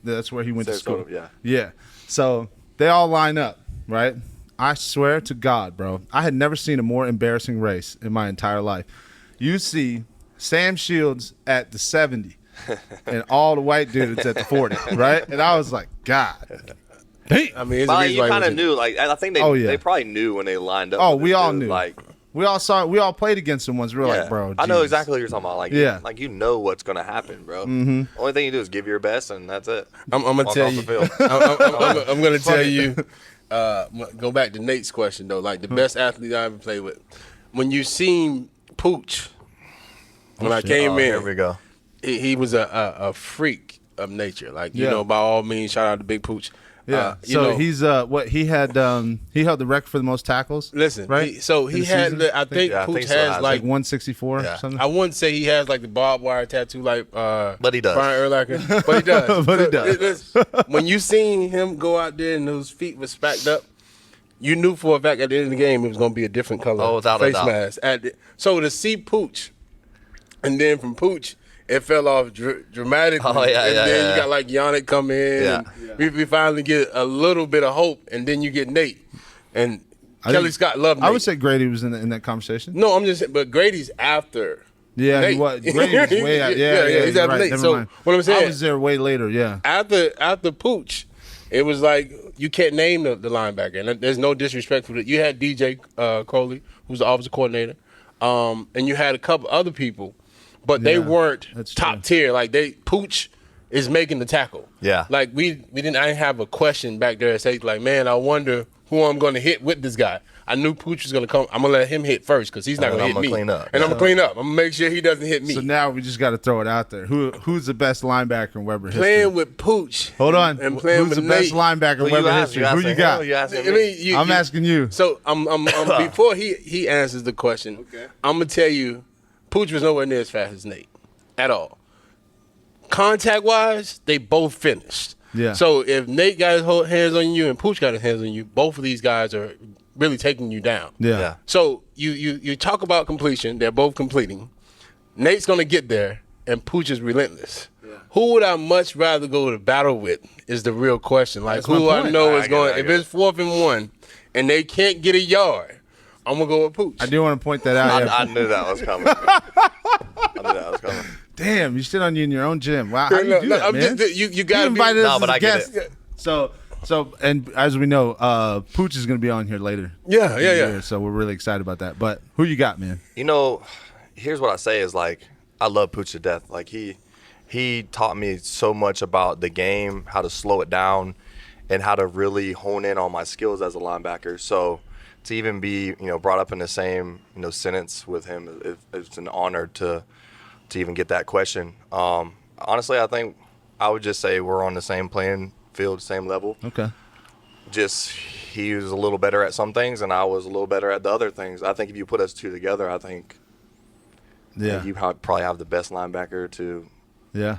That's where he went to school. Sarasota, yeah. Yeah. So they all line up, right? I swear to God, bro, I had never seen a more embarrassing race in my entire life. You see Sam Shields at the 70 and all the white dudes at the 40, right? And I was like, God. Dang. I mean, it's Well, a reason you why he kind of was knew. Like I think Oh, yeah. they probably knew when they lined up. Oh, with we this all dude, knew. Like We all played against him once. We were like, bro, I know Jesus. exactly what you're talking about. Like Yeah. like you know what's gonna happen, bro. Mm-hmm. Only thing you do is give your best, and that's it. I'm gonna Walk tell off you. the field. I'm gonna tell you. Go back to Nate's question though. Like the best athlete I ever played with. When you seen Pooch, when I came in, Here we go. he was a freak of nature. Like you Yeah. know, by all means, shout out to Big Pooch. Yeah. You So know, he's he held the record for the most tackles. listen. right? He In the had. season? I think Yeah, I Pooch think so. has Like like like. 164 Yeah. or something. I wouldn't say he has like the barbed wire tattoo like But he does. Brian Urlacher, but he does. But he does. Listen, when you seen him go out there and those feet was spacked up, you knew for a fact at the end of the game it was going to be a different color Oh, without a face doubt. mask. So to see Pooch, and then from Pooch, it fell off dramatically. Oh, yeah, and yeah, then yeah. you got like Yannick come in. Yeah. And we finally get a little bit of hope, and then you get Nate. And I Kelly think- Scott loved Nate. I would say Grady was in that conversation. No, I'm just saying, but Grady's after. Yeah, Nate. he was. Grady was way out. Yeah, he's you're after right. Nate. Never So mind. what I'm saying, I was there way later. Yeah. after Pooch, it was like you can't name the linebacker, and there's no disrespect for it. You had DJ Coley, who's the offensive coordinator, and you had a couple other people, but they Yeah, weren't that's top true. tier. Like Pooch is making the tackle. Yeah. Like I didn't have a question back there and say like, man, I wonder who I'm going to hit with this guy. I knew Pooch was going to come. I'm going to let him hit first because he's not going to hit me. Clean up. And I'm going to clean up. I'm going to make sure he doesn't hit me. So now we just got to throw it out there. Who's the best linebacker in Weber history? Playing with Pooch. Hold on. And playing Who's with the best Nate. linebacker in Weber history? Who you got? I'm asking you. So before he answers the question, I'm going to tell you, Pooch was nowhere near as fast as Nate at all. Contact-wise, they both finished. Yeah. So if Nate got his hands on you and Pooch got his hands on you, both of these guys are really taking you down. Yeah. So you talk about completion. They're both completing. Nate's going to get there, and Pooch is relentless. Yeah. Who would I much rather go to battle with is the real question. Like, That's who I know is going – if it's 4th and 1 and they can't get a yard, I'm going to go with Pooch. I do want to point that out. I knew that was coming. I knew that was coming. Damn, you shit on you in your own gym. Wow, how do you do that, man? You got to be – invited us as a I get guest. it. So, and as we know, Pooch is going to be on here later. Yeah. So we're really excited about that. But who you got, man? You know, here's what I say is like, I love Pooch to death. Like he taught me so much about the game, how to slow it down, and how to really hone in on my skills as a linebacker. So to even be, brought up in the same, sentence with him, it's an honor to even get that question. Honestly, I think I would just say we're on the same playing field, same level. Okay. Just he was a little better at some things, and I was a little better at the other things. I think if you put us two together, I think you probably have the best linebacker to. Yeah.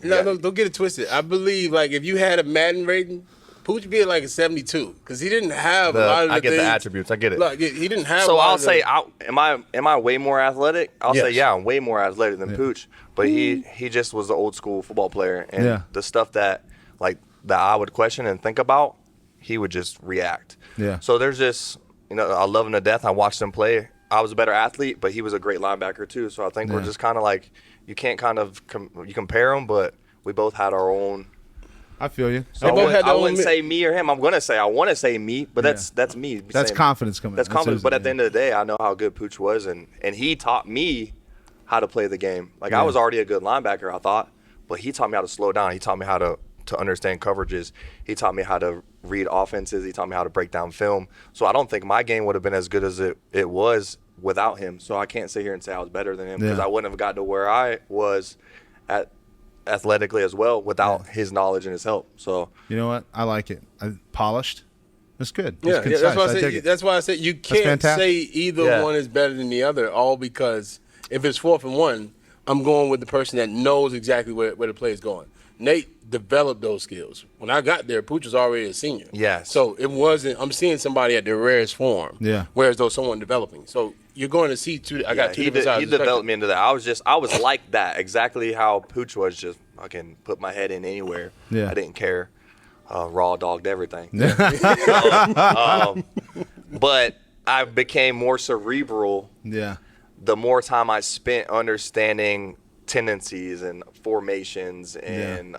No, don't get it twisted. I believe, like, if you had a Madden rating, Pooch would be at like a 72 because he didn't have a lot of the I get things. the attributes. I get it. Like, he didn't have. So I'll say, am I way more athletic? I'll say, yeah, I'm way more athletic than Pooch. But he just was an old school football player, and the stuff that I would question and think about, he would just react. Yeah. So there's just, I love him to death. I watched him play. I was a better athlete, but he was a great linebacker too. So I think we're just kind of like, you can't kind of you compare them, but we both had our own. I feel you. So I wouldn't say me or him. I want to say me, but that's me. That's confidence coming. That's confidence. But at the end of the day, I know how good Pooch was, and he taught me how to play the game. Like I was already a good linebacker, I thought, but he taught me how to slow down. He taught me how to understand coverages. He taught me how to read offenses. He taught me how to break down film. So I don't think my game would have been as good as it was without him. So I can't sit here and say I was better than him because I wouldn't have gotten to where I was at athletically as well without his knowledge and his help. So you know what? I like it. Polished. It's good. Yeah, it's that's why I said you can't say either one is better than the other, all because if it's 4th and 1, I'm going with the person that knows exactly where the play is going. Nate developed those skills. When I got there, Pooch was already a senior. Yes. So it wasn't – I'm seeing somebody at their rarest form. Yeah. Whereas though someone developing. So you're going to see two – I got two different sides. He developed me into that. I was like that, exactly how Pooch was. Just I can put my head in anywhere. Yeah. I didn't care. Raw dogged everything. But I became more cerebral. Yeah. The more time I spent understanding tendencies and formations and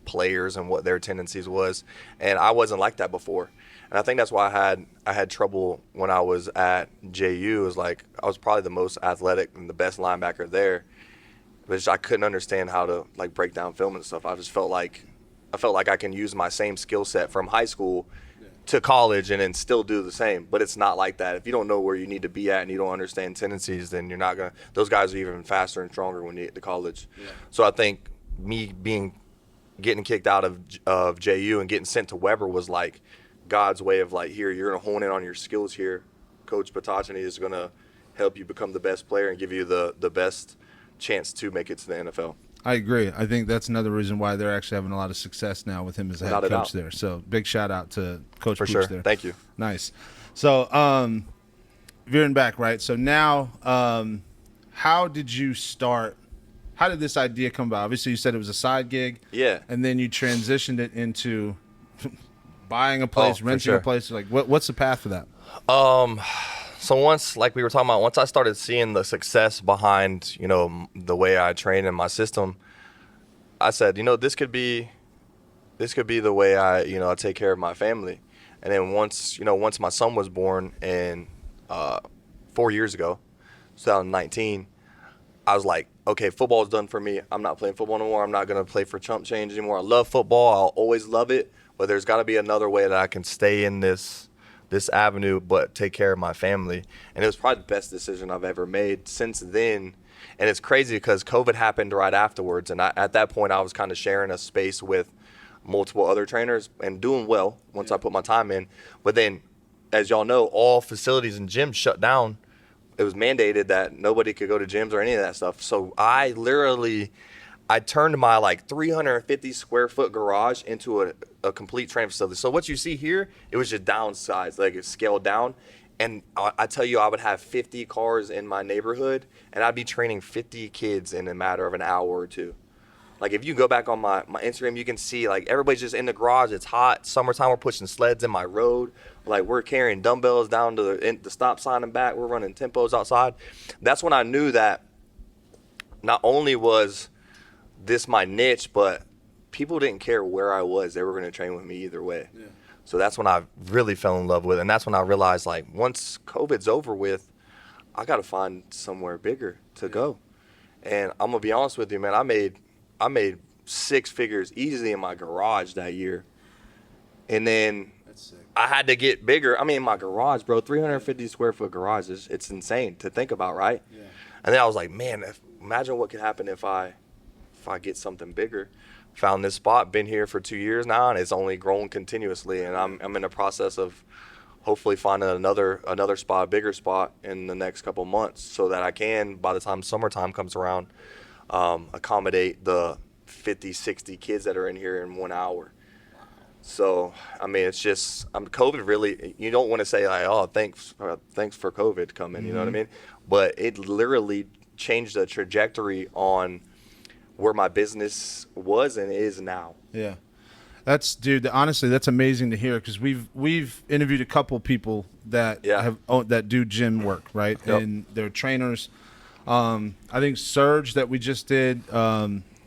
players and what their tendencies was, and I wasn't like that before. And I think that's why I had trouble when I was at JU. It was like I was probably the most athletic and the best linebacker there, but I couldn't understand how to break down film and stuff. I just felt like I can use my same skill set from high school to college and then still do the same. But it's not like that. If you don't know where you need to be at and you don't understand tendencies, then you're not going to – those guys are even faster and stronger when you get to college. Yeah. So I think me getting kicked out of JU and getting sent to Weber was like God's way of here, you're going to hone in on your skills here. Coach Patachny is going to help you become the best player and give you the best chance to make it to the NFL. I agree. I think that's another reason why they're actually having a lot of success now with him as a head coach there. So big shout out to Coach Pooch there. Thank you. Nice. So veering back, right? So now how did you start? How did this idea come about? Obviously you said it was a side gig. Yeah. And then you transitioned it into buying a place, renting a place. Like what's the path for that? So once, like we were talking about, once I started seeing the success behind, the way I train in my system, I said, this could be the way I take care of my family. And then once my son was born 4 years ago, 2019, I was like, okay, football's done for me. I'm not playing football no more. I'm not going to play for chump change anymore. I love football. I'll always love it. But there's got to be another way that I can stay in this avenue but take care of my family. And it was probably the best decision I've ever made since then. And it's crazy because COVID happened right afterwards. And at that point, I was kind of sharing a space with multiple other trainers and doing well once I put my time in. But then, as y'all know, all facilities and gyms shut down. It was mandated that nobody could go to gyms or any of that stuff. So I turned my like 350 square foot garage into a complete training facility. So what you see here, it was just downsized, like it's scaled down. And I tell you, I would have 50 cars in my neighborhood, and I'd be training 50 kids in a matter of an hour or two. Like if you go back on my Instagram, you can see like everybody's just in the garage. It's hot. Summertime, we're pushing sleds in my road. Like we're carrying dumbbells down to the stop sign and back. We're running tempos outside. That's when I knew that not only was this my niche, but people didn't care where I was. They were going to train with me either way. Yeah. So that's when I really fell in love with it. And that's when I realized like once COVID's over with, I got to find somewhere bigger to go. And I'm going to be honest with you, man, I made 6 figures easily in my garage that year. And then I had to get bigger. I mean, my garage, bro, 350 square foot garage, it's insane to think about, right? Yeah. And then I was like, man, imagine what could happen if I get something bigger. Found this spot, been here for 2 years now, and it's only grown continuously. And I'm in the process of hopefully finding another spot, a bigger spot in the next couple months so that I can, by the time summertime comes around, accommodate the 50, 60 kids that are in here in 1 hour. So, I mean, it's just, COVID really, you don't want to say like, oh, thanks for COVID coming, you know what I mean? But it literally changed the trajectory on where my business was and is now. Yeah. Dude, honestly, that's amazing to hear because we've interviewed a couple people that that do gym work, right? Yep. And they're trainers. I think Serge that we just did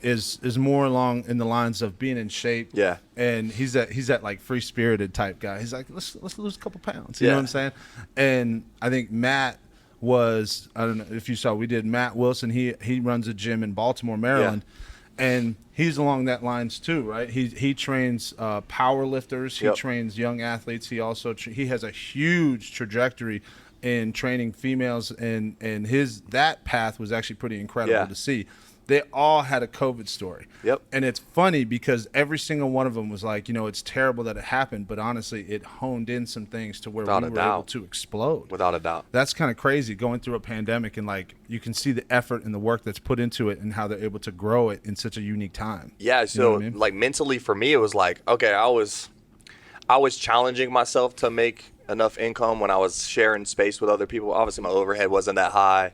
is more along in the lines of being in shape. Yeah. And he's that like free spirited type guy. He's like, let's lose a couple pounds. You know what I'm saying? And I think Matt was, I don't know if you saw, we did Matt Wilson. He runs a gym in Baltimore, Maryland. Yeah. And he's along that lines too, right? He trains power lifters. He trains young athletes. He also he has a huge trajectory in training females, and that path was actually pretty incredible to see. They all had a COVID story. Yep. And it's funny because every single one of them was like, it's terrible that it happened, but honestly, it honed in some things to where we were able to explode. Without a doubt. That's kind of crazy going through a pandemic, and like you can see the effort and the work that's put into it and how they're able to grow it in such a unique time. Yeah, so like mentally for me, it was like, okay, I was challenging myself to make enough income when I was sharing space with other people. Obviously, my overhead wasn't that high,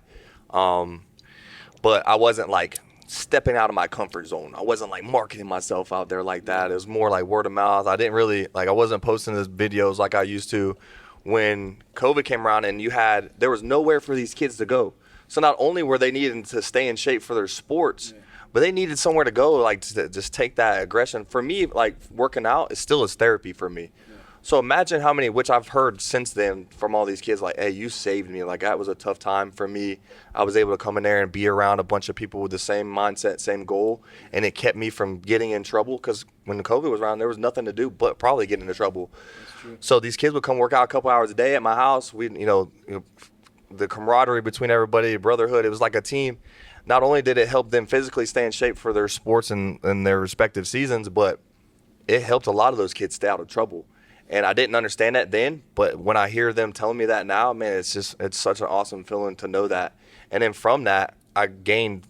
but I wasn't like stepping out of my comfort zone. I wasn't like marketing myself out there like that. It was more like word of mouth. I didn't really I wasn't posting those videos like I used to when COVID came around, and there was nowhere for these kids to go. So not only were they needing to stay in shape for their sports, but they needed somewhere to go, like to just take that aggression. For me, like working out is therapy for me. So imagine how many, which I've heard since then from all these kids, like, hey, you saved me. Like, that was a tough time for me. I was able to come in there and be around a bunch of people with the same mindset, same goal, and it kept me from getting in trouble because when the COVID was around, there was nothing to do but probably get into trouble. That's true. So these kids would come work out a couple hours a day at my house. We, the camaraderie between everybody, brotherhood, it was like a team. Not only did it help them physically stay in shape for their sports and their respective seasons, but it helped a lot of those kids stay out of trouble. And I didn't understand that then, but when I hear them telling me that now, man, it's such an awesome feeling to know that. And then from that, I gained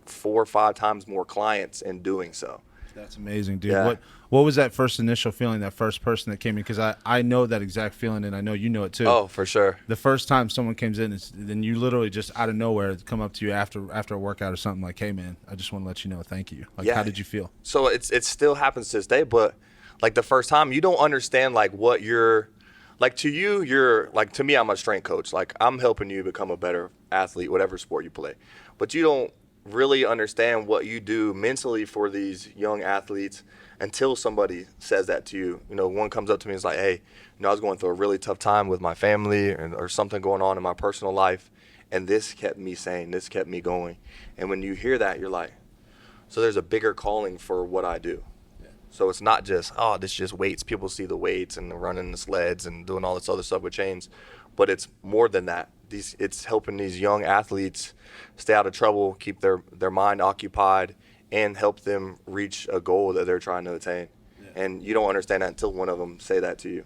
4 or 5 times more clients in doing so. That's amazing, dude. Yeah. What was that first initial feeling, that first person that came in? Because I know that exact feeling, and I know you know it too. Oh, for sure. The first time someone comes in, then you literally just out of nowhere come up to you after a workout or something like, hey, man, I just want to let you know thank you. Like, how did you feel? So it still happens to this day, but like the first time, you don't understand like what you're like. To you, you're like, to me, I'm a strength coach. Like, I'm helping you become a better athlete, whatever sport you play. But you don't really understand what you do mentally for these young athletes until somebody says that to you. One comes up to me and is like, hey, I was going through a really tough time with my family or something going on in my personal life, And this kept me sane. This kept me going. And when you hear that, you're like, so there's a bigger calling for what I do. Yeah. So it's not just, oh, this is just weights. People see the weights and running the sleds and doing all this other stuff with chains. But it's more than that. It's helping these young athletes stay out of trouble, keep their mind occupied, and help them reach a goal that they're trying to attain. Yeah. And you don't understand that until one of them say that to you.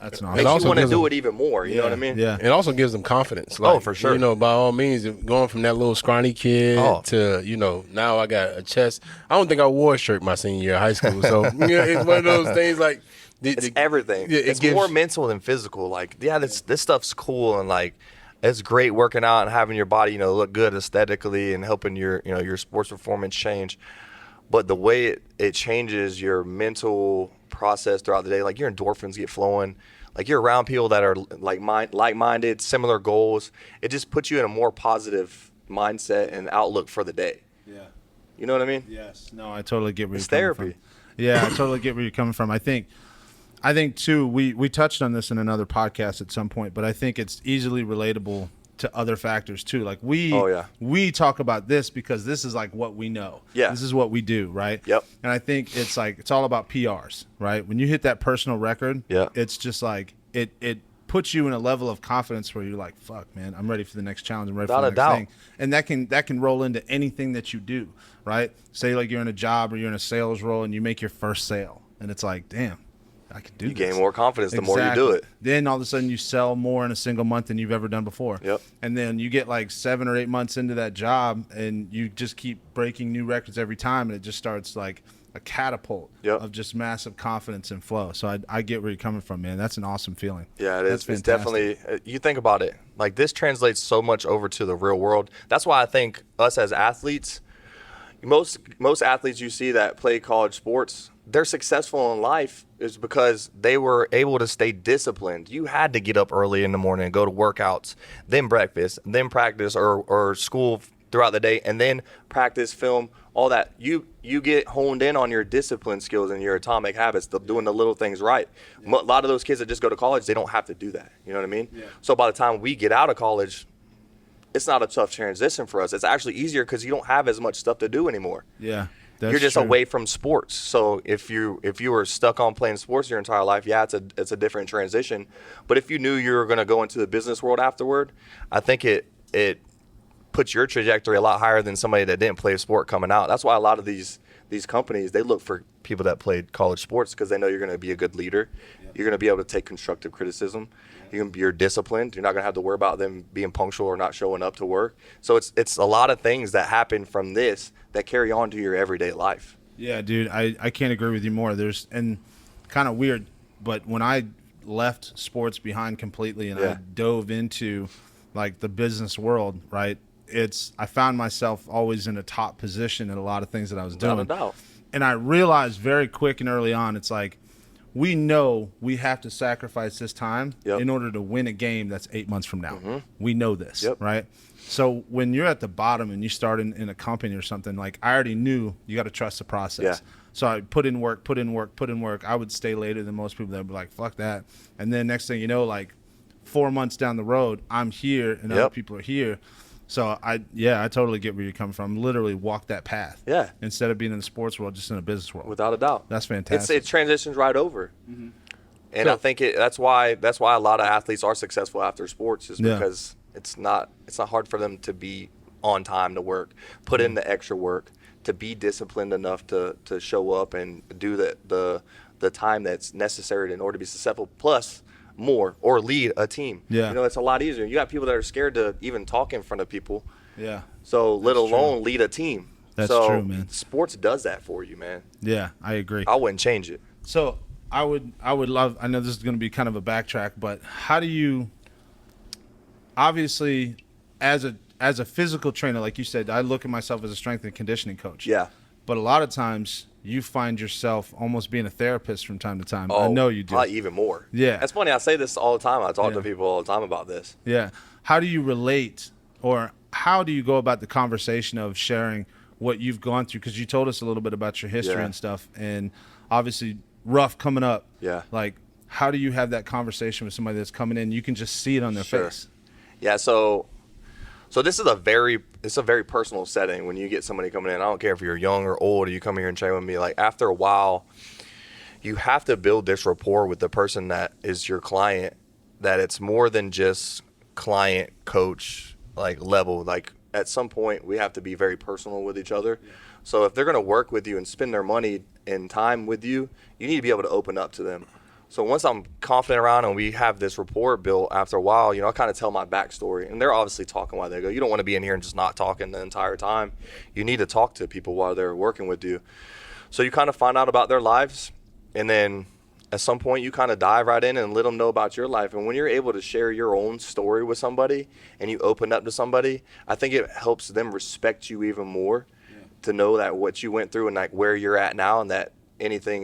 That's nice. Makes you want to do it even more. You know what I mean? Yeah. It also gives them confidence. Like, for sure. You know, by all means, going from that little scrawny kid to, you know, now I got a chest. I don't think I wore a shirt my senior year of high school. So, it's one of those things like. It's everything. It's more mental than physical. Like, this stuff's cool and, like, it's great working out and having your body, look good aesthetically and helping your sports performance change. But the way it changes your mental process throughout the day, like your endorphins get flowing, like you're around people that are like-minded, similar goals. It just puts you in a more positive mindset and outlook for the day. Yeah. You know what I mean? Yes. No, I totally get where it's you're coming therapy. From. Yeah, I totally get where you're coming from. I think too, we touched on this in another podcast at some point, but I think it's easily relatable to other factors too. Like we talk about this because this is like what we know. Yeah. This is what we do, right? Yep. And I think it's all about PRs, right? When you hit that personal record, it's just like it puts you in a level of confidence where you're like, fuck, man, I'm ready for the next challenge. I'm ready for the next thing. And that can roll into anything that you do, right? Say like you're in a job or you're in a sales role and you make your first sale and it's like, damn, I can do this. You gain more confidence the more you do it. Then all of a sudden you sell more in a single month than you've ever done before. Yep. And then you get like 7 or 8 months into that job and you just keep breaking new records every time and it just starts like a catapult of just massive confidence and flow. So I get where you're coming from, man. That's an awesome feeling. Yeah, it is. It's definitely, you think about it, like this translates so much over to the real world. That's why I think us as athletes, most athletes you see that play college sports, they're successful in life is because they were able to stay disciplined. You had to get up early in the morning and go to workouts, then breakfast, then practice or school throughout the day, and then practice, film, all that. You get honed in on your discipline skills and your atomic habits, doing the little things right. A lot of those kids that just go to college, they don't have to do that. You know what I mean? Yeah. So by the time we get out of college, it's not a tough transition for us. It's actually easier because you don't have as much stuff to do anymore. Yeah. You're just away from sports. So if you were stuck on playing sports your entire life, it's a different transition. But if you knew you were going to go into the business world afterward, I think it puts your trajectory a lot higher than somebody that didn't play a sport coming out. That's why a lot of these companies, they look for people that played college sports because they know you're going to be a good leader. Yeah. You're going to be able to take constructive criticism. You're disciplined. You're not going to have to worry about them being punctual or not showing up to work. So it's a lot of things that happen from this that carry on to your everyday life. Yeah, dude, I can't agree with you more. And kind of weird, but when I left sports behind completely and I dove into like the business world, right? I found myself always in a top position in a lot of things that I was doing. Without a doubt. And I realized very quick and early on, it's like, we know we have to sacrifice this time in order to win a game that's 8 months from now. Mm-hmm. We know this, right? So when you're at the bottom and you start in a company or something, like I already knew you got to trust the process. Yeah. So I put in work. I would stay later than most people that would be like, fuck that. And then next thing you know, like 4 months down the road, I'm here and other people are here. So I totally get where you're coming from. Literally walk that path. Yeah. Instead of being in the sports world, just in a business world. Without a doubt. That's fantastic. It transitions right over. Mm-hmm. And I think that's why a lot of athletes are successful after sports is because it's not hard for them to be on time to work, put in the extra work, to be disciplined enough to show up and do the time that's necessary in order to be successful. Plus more or lead a team. Yeah. It's a lot easier. You got people that are scared to even talk in front of people. Yeah. So let alone lead a team. That's true, man. Sports does that for you, man. Yeah, I agree. I wouldn't change it. So I would love, I know this is going to be kind of a backtrack, but how do you, obviously as a physical trainer, like you said, I look at myself as a strength and conditioning coach. Yeah. But a lot of times you find yourself almost being a therapist from time to time. I know you do. Even more. Yeah. That's funny. I say this all the time. I talk to people all the time about this. Yeah. How do you relate, or how do you go about the conversation of sharing what you've gone through? Because you told us a little bit about your history and stuff, and obviously rough coming up. Yeah. Like, how do you have that conversation with somebody that's coming in? You can just see it on their face. Yeah. So So this is a very personal setting when you get somebody coming in. I don't care if you're young or old, or you come here and train with me. Like, after a while, you have to build this rapport with the person that is your client, that it's more than just client coach like level. Like, at some point we have to be very personal with each other. Yeah. So if they're going to work with you and spend their money and time with you, you need to be able to open up to them. So once I'm confident around and we have this rapport built, after a while, I kind of tell my backstory. And they're obviously talking while they go. You don't want to be in here and just not talking the entire time. You need to talk to people while they're working with you. So you kind of find out about their lives. And then at some point you kind of dive right in and let them know about your life. And when you're able to share your own story with somebody and you open up to somebody, I think it helps them respect you even more, to know that what you went through and like where you're at now, and that anything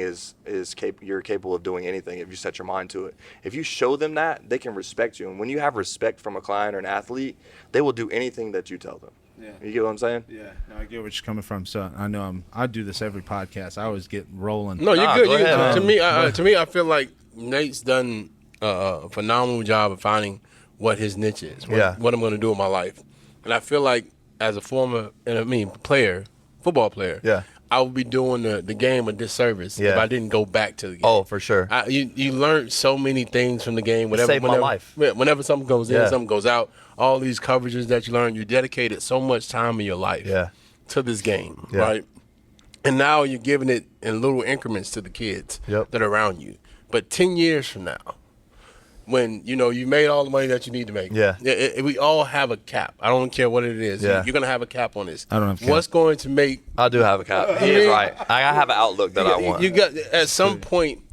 you're capable of doing anything if you set your mind to it. If you show them that, they can respect you. And when you have respect from a client or an athlete, they will do anything that you tell them. Yeah. You get what I'm saying? Yeah. No, I get where you're coming from. So I know I do this every podcast. I always get rolling. No, you're good. Go ahead, to me, I feel like Nate's done a phenomenal job of finding what his niche is, what I'm going to do in my life. And I feel like as a former, football player, I would be doing the game a disservice if I didn't go back to the game. Oh, for sure. You learn so many things from the game. Saved my life. Whenever something goes in, something goes out, all these coverages that you learn, you dedicated so much time in your life to this game, right? And now you're giving it in little increments to the kids that are around you. But 10 years from now, when you made all the money that you need to make, we all have a cap. I don't care what it is. You're gonna have a cap on this. I don't have a cap. What's going to make? I do have a cap. He is right. I have an outlook that I want. You got at some point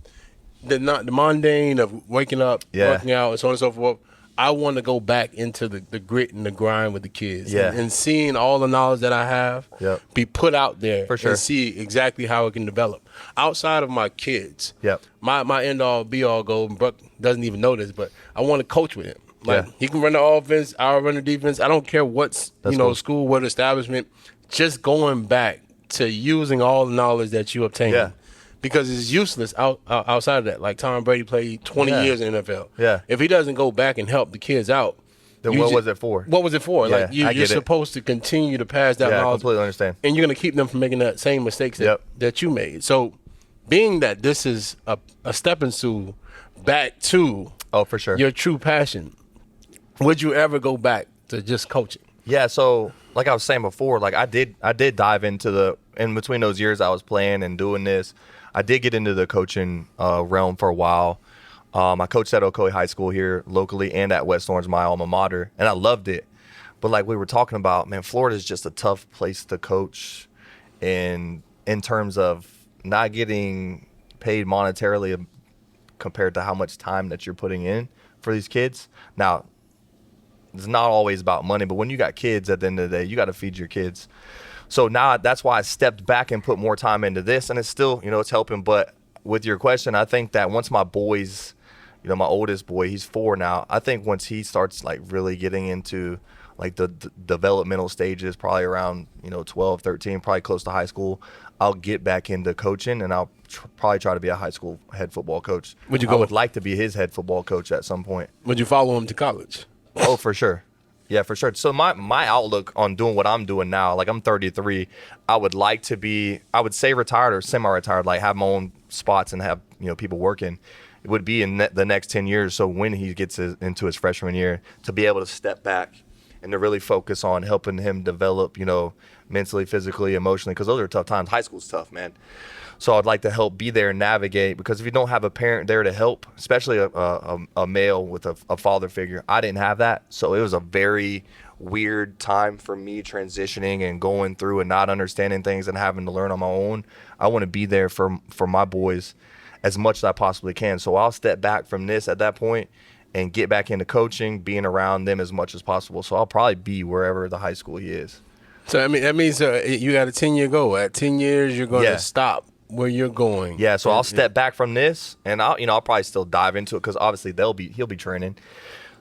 the mundane of waking up, working out, and so on and so forth. I want to go back into the grit and the grind with the kids, and seeing all the knowledge that I have be put out there for sure, and see exactly how it can develop. Outside of my kids, my end all be all goal. And Bruck doesn't even know this, but I want to coach with him. Like he can run the offense, I'll run the defense. I don't care what's cool. School, what establishment. Just going back to using all the knowledge that you obtained. Yeah. Because it's useless outside of that. Like Tom Brady played 20 years in the NFL. Yeah. If he doesn't go back and help the kids out, then what was it for? What was it for? Yeah, like you're supposed to continue to pass that knowledge. I completely understand. And you're going to keep them from making the same mistakes that you made. So being that this is a stepping stool back to for sure, your true passion, would you ever go back to just coaching? Yeah, so like I was saying before, like I did dive into in between those years I was playing and doing this, I did get into the coaching realm for a while. I coached at Ocoee High School here locally and at West Orange, my alma mater, and I loved it. But like we were talking about, man, Florida is just a tough place to coach in terms of not getting paid monetarily compared to how much time that you're putting in for these kids. Now, it's not always about money, but when you got kids, at the end of the day, you got to feed your kids. So now that's why I stepped back and put more time into this, and it's still, it's helping. But with your question, I think that once my boys, my oldest boy, he's 4 now, I think once he starts like really getting into like the developmental stages, probably around 12, 13, probably close to high school, I'll get back into coaching, and I'll probably try to be a high school head football coach. I would like to be his head football coach at some point. Would you follow him to college? Oh, for sure. Yeah, for sure. So my outlook on doing what I'm doing now, like I'm 33, I would like to be, I would say retired or semi-retired, like have my own spots and have, people working. It would be in the next 10 years. So when he gets into his freshman year, to be able to step back and to really focus on helping him develop, mentally, physically, emotionally, because those are tough times. High school's tough, man. So I'd like to help be there and navigate, because if you don't have a parent there to help, especially a male with a father figure, I didn't have that. So it was a very weird time for me transitioning and going through and not understanding things and having to learn on my own. I want to be there for my boys as much as I possibly can. So I'll step back from this at that point and get back into coaching, being around them as much as possible. So I'll probably be wherever the high school he is. So I mean that means you got a 10-year goal. At 10 years, you're going to stop where you're going. Yeah, so I'll step back from this, and I'll probably still dive into it, because obviously he'll be training.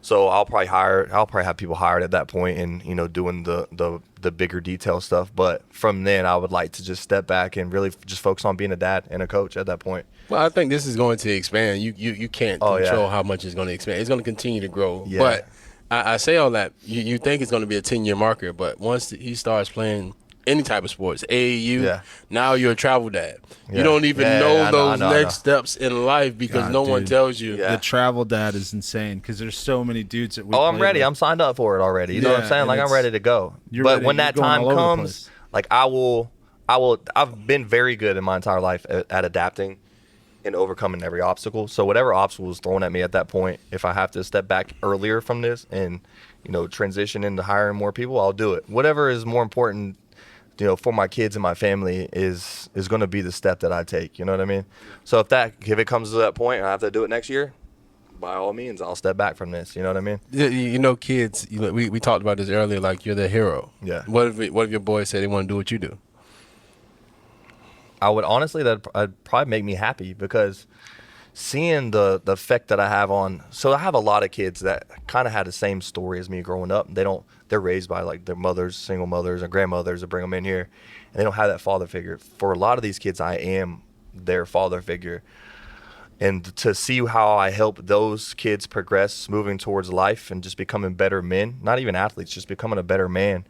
So I'll probably have people hired at that point and doing the bigger detail stuff. But from then, I would like to just step back and really just focus on being a dad and a coach at that point. Well, I think this is going to expand. You can't control how much it's going to expand. It's going to continue to grow. Yeah. But I say all that. You think it's going to be a 10-year marker, but once he starts playing any type of sports, AAU, now you're a travel dad. You don't even know those next steps in life because no one tells you. The travel dad is insane because there's so many dudes that we I'm ready. With. I'm signed up for it already. You know what I'm saying? Like, I'm ready to go. But when that time comes, like, I've been very good in my entire life at adapting and overcoming every obstacle. So whatever obstacle is thrown at me at that point, if I have to step back earlier from this and, transition into hiring more people, I'll do it. Whatever is more important, for my kids and my family is going to be the step that I take. You know what I mean? So if it comes to that point and I have to do it next year, by all means, I'll step back from this. You know what I mean? Kids, we talked about this earlier, like you're the hero. Yeah. What if your boys say they want to do what you do? I would honestly, that'd probably make me happy because seeing the effect that I have on, so I have a lot of kids that kind of had the same story as me growing up. They're raised by like their mothers, single mothers and grandmothers that bring them in here, and they don't have that father figure. For a lot of these kids, I am their father figure. And to see how I help those kids progress moving towards life and just becoming better men, not even athletes, just becoming a better man,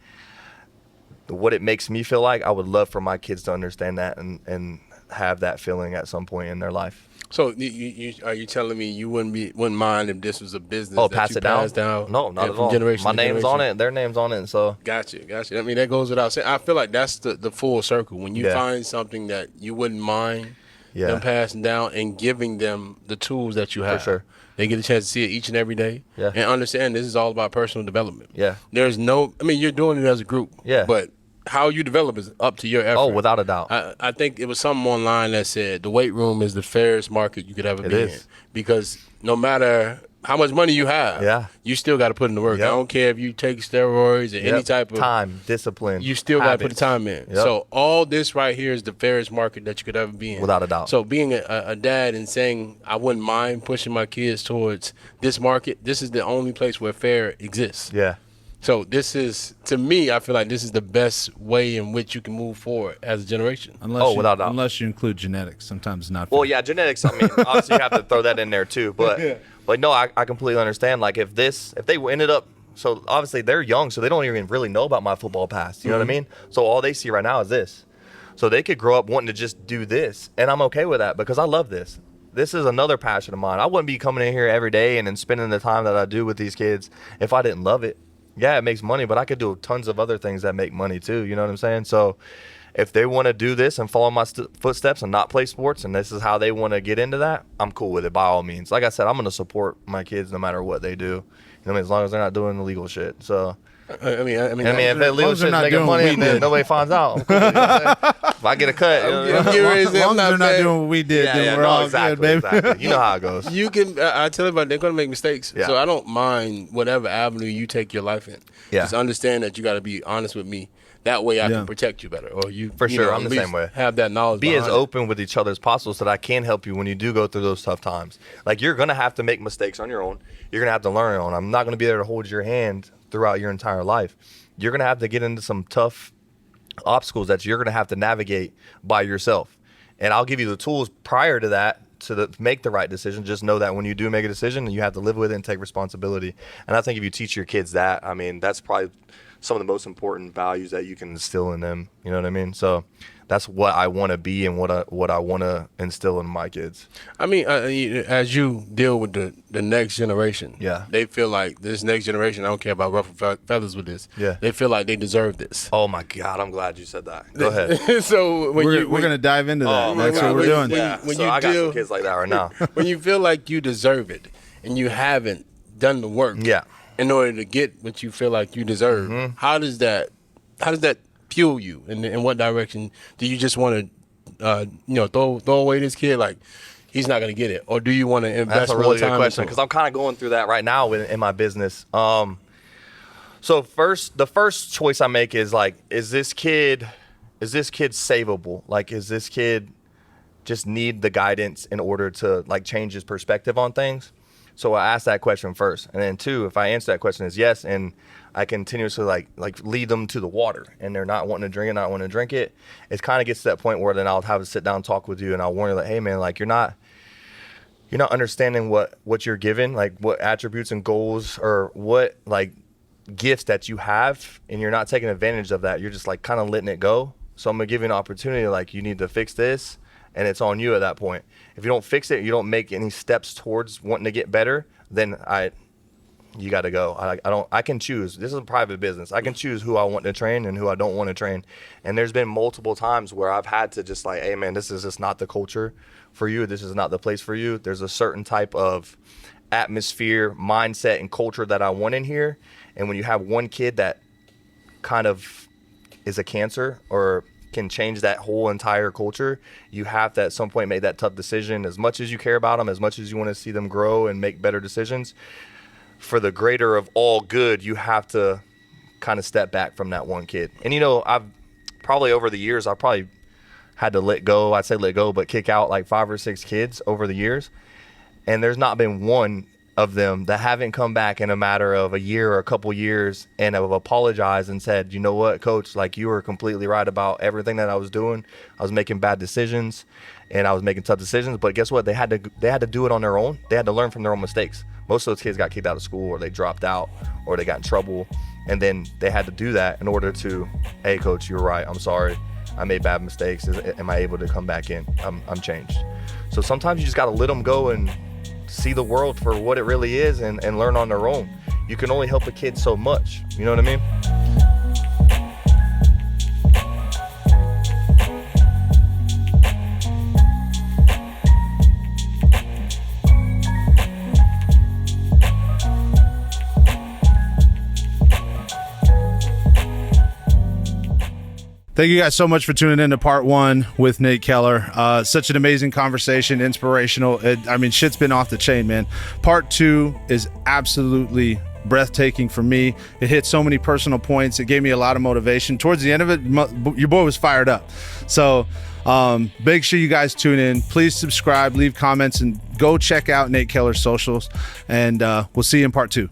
what it makes me feel like, I would love for my kids to understand that and have that feeling at some point in their life. So are you telling me you wouldn't mind if this was a business that pass you it passed down? No, not at all. Generation my name's on it, their name's on it, so. Gotcha. I mean, that goes without saying. I feel like that's the full circle. When you find something that you wouldn't mind them passing down and giving them the tools that you have. For sure. They get a chance to see it each and every day and understand this is all about personal development. Yeah. You're doing it as a group. Yeah. But how you develop is up to your effort. Oh, without a doubt. I think it was something online that said the weight room is the fairest market you could ever be in. Because no matter how much money you have, you still got to put in the work. I don't care if you take steroids or any type of time, discipline. You still got to put the time in. So all this right here is the fairest market that you could ever be in. Without a doubt. So being a dad and saying I wouldn't mind pushing my kids towards this market, this is the only place where fair exists. Yeah. So this is, to me, I feel like this is the best way in which you can move forward as a generation. Without doubt. Unless you include genetics, sometimes not. Well, yeah, genetics. I mean, obviously you have to throw that in there too. But no, I completely understand. Like if they ended up, so obviously they're young, so they don't even really know about my football past. You know what I mean? So all they see right now is this. So they could grow up wanting to just do this, and I'm okay with that because I love this. This is another passion of mine. I wouldn't be coming in here every day and then spending the time that I do with these kids if I didn't love it. Yeah, it makes money, but I could do tons of other things that make money too. You know what I'm saying? So if they want to do this and follow my footsteps and not play sports, and this is how they want to get into that, I'm cool with it by all means. Like I said, I'm going to support my kids no matter what they do. You know what I mean? As long as they're not doing illegal shit. So, I mean, if that illegal shit's making money and then nobody finds out, I'm cool with it. If I get a cut, as long as they're not doing what we did, then we're all good, baby. Exactly. You know how it goes. You can. I tell everybody they're going to make mistakes, so I don't mind whatever avenue you take your life in. Yeah. Just understand that you got to be honest with me. That way, I can protect you better, or you. For sure, I'm the same way. Have that knowledge. Be as open with each other as possible, so that I can help you when you do go through those tough times. Like you're going to have to make mistakes on your own. You're going to have to learn on. I'm not going to be there to hold your hand throughout your entire life. You're going to have to get into some tough obstacles that you're going to have to navigate by yourself. And I'll give you the tools prior to that to make the right decision. Just know that when you do make a decision, you have to live with it and take responsibility. And I think if you teach your kids that, I mean, that's probably some of the most important values that you can instill in them. You know what I mean? So that's what I want to be and what I want to instill in my kids. I mean, as you deal with the next generation, they feel like this next generation, I don't care about ruffle feathers with this. Yeah. They feel like they deserve this. Oh, my God. I'm glad you said that. Go ahead. So we're going to dive into that. That's what we're doing. I got some kids like that right now. When you feel like you deserve it and you haven't done the work in order to get what you feel like you deserve, how does that fuel you? And in what direction do you just want to, throw away this kid like he's not going to get it, or do you want to invest That's a really good question because I'm kind of going through that right now in my business. So the first choice I make is like, is this kid savable? Like, is this kid just need the guidance in order to like change his perspective on things? So I ask that question first, and then two, if I answer that question is yes, and I continuously like lead them to the water, and they're not wanting to drink it, it kind of gets to that point where then I'll have a sit down talk with you, and I'll warn you like, hey man, like you're not you're not understanding what you're given, like what attributes and goals or what like gifts that you have, and you're not taking advantage of that. You're just like kind of letting it go. So I'm gonna give you an opportunity, like you need to fix this, and it's on you at that point. If you don't fix it, you don't make any steps towards wanting to get better, then you got to go. I can choose. This is a private business. I can choose who I want to train and who I don't want to train. And there's been multiple times where I've had to just like, hey man, this is just not the culture for you. This is not the place for you. There's a certain type of atmosphere, mindset, and culture that I want in here. And when you have one kid that kind of is a cancer or can change that whole entire culture, you have to at some point make that tough decision. As much as you care about them, as much as you want to see them grow and make better decisions, for the greater of all good, you have to kind of step back from that one kid. And, I've probably over the years, I probably had to let go. I'd say let go, but kick out like 5 or 6 kids over the years. And there's not been one of them that haven't come back in a matter of a year or a couple years and have apologized and said, you know what, coach, like you were completely right about everything that I was doing. I was making bad decisions and I was making tough decisions, but guess what? They had to do it on their own. They had to learn from their own mistakes. Most of those kids got kicked out of school or they dropped out or they got in trouble. And then they had to do that in order to, hey coach, you're right. I'm sorry. I made bad mistakes. Am I able to come back in? I'm changed. So sometimes you just got to let them go and see the world for what it really is and learn on their own. You can only help a kid so much. You know what I mean? Thank you guys so much for tuning in to part 1 with Nate Keller. Such an amazing conversation, inspirational. Shit's been off the chain, man. Part 2 is absolutely breathtaking for me. It hit so many personal points. It gave me a lot of motivation. Towards the end of it, your boy was fired up. So make sure you guys tune in. Please subscribe, leave comments, and go check out Nate Keller's socials. And we'll see you in part 2.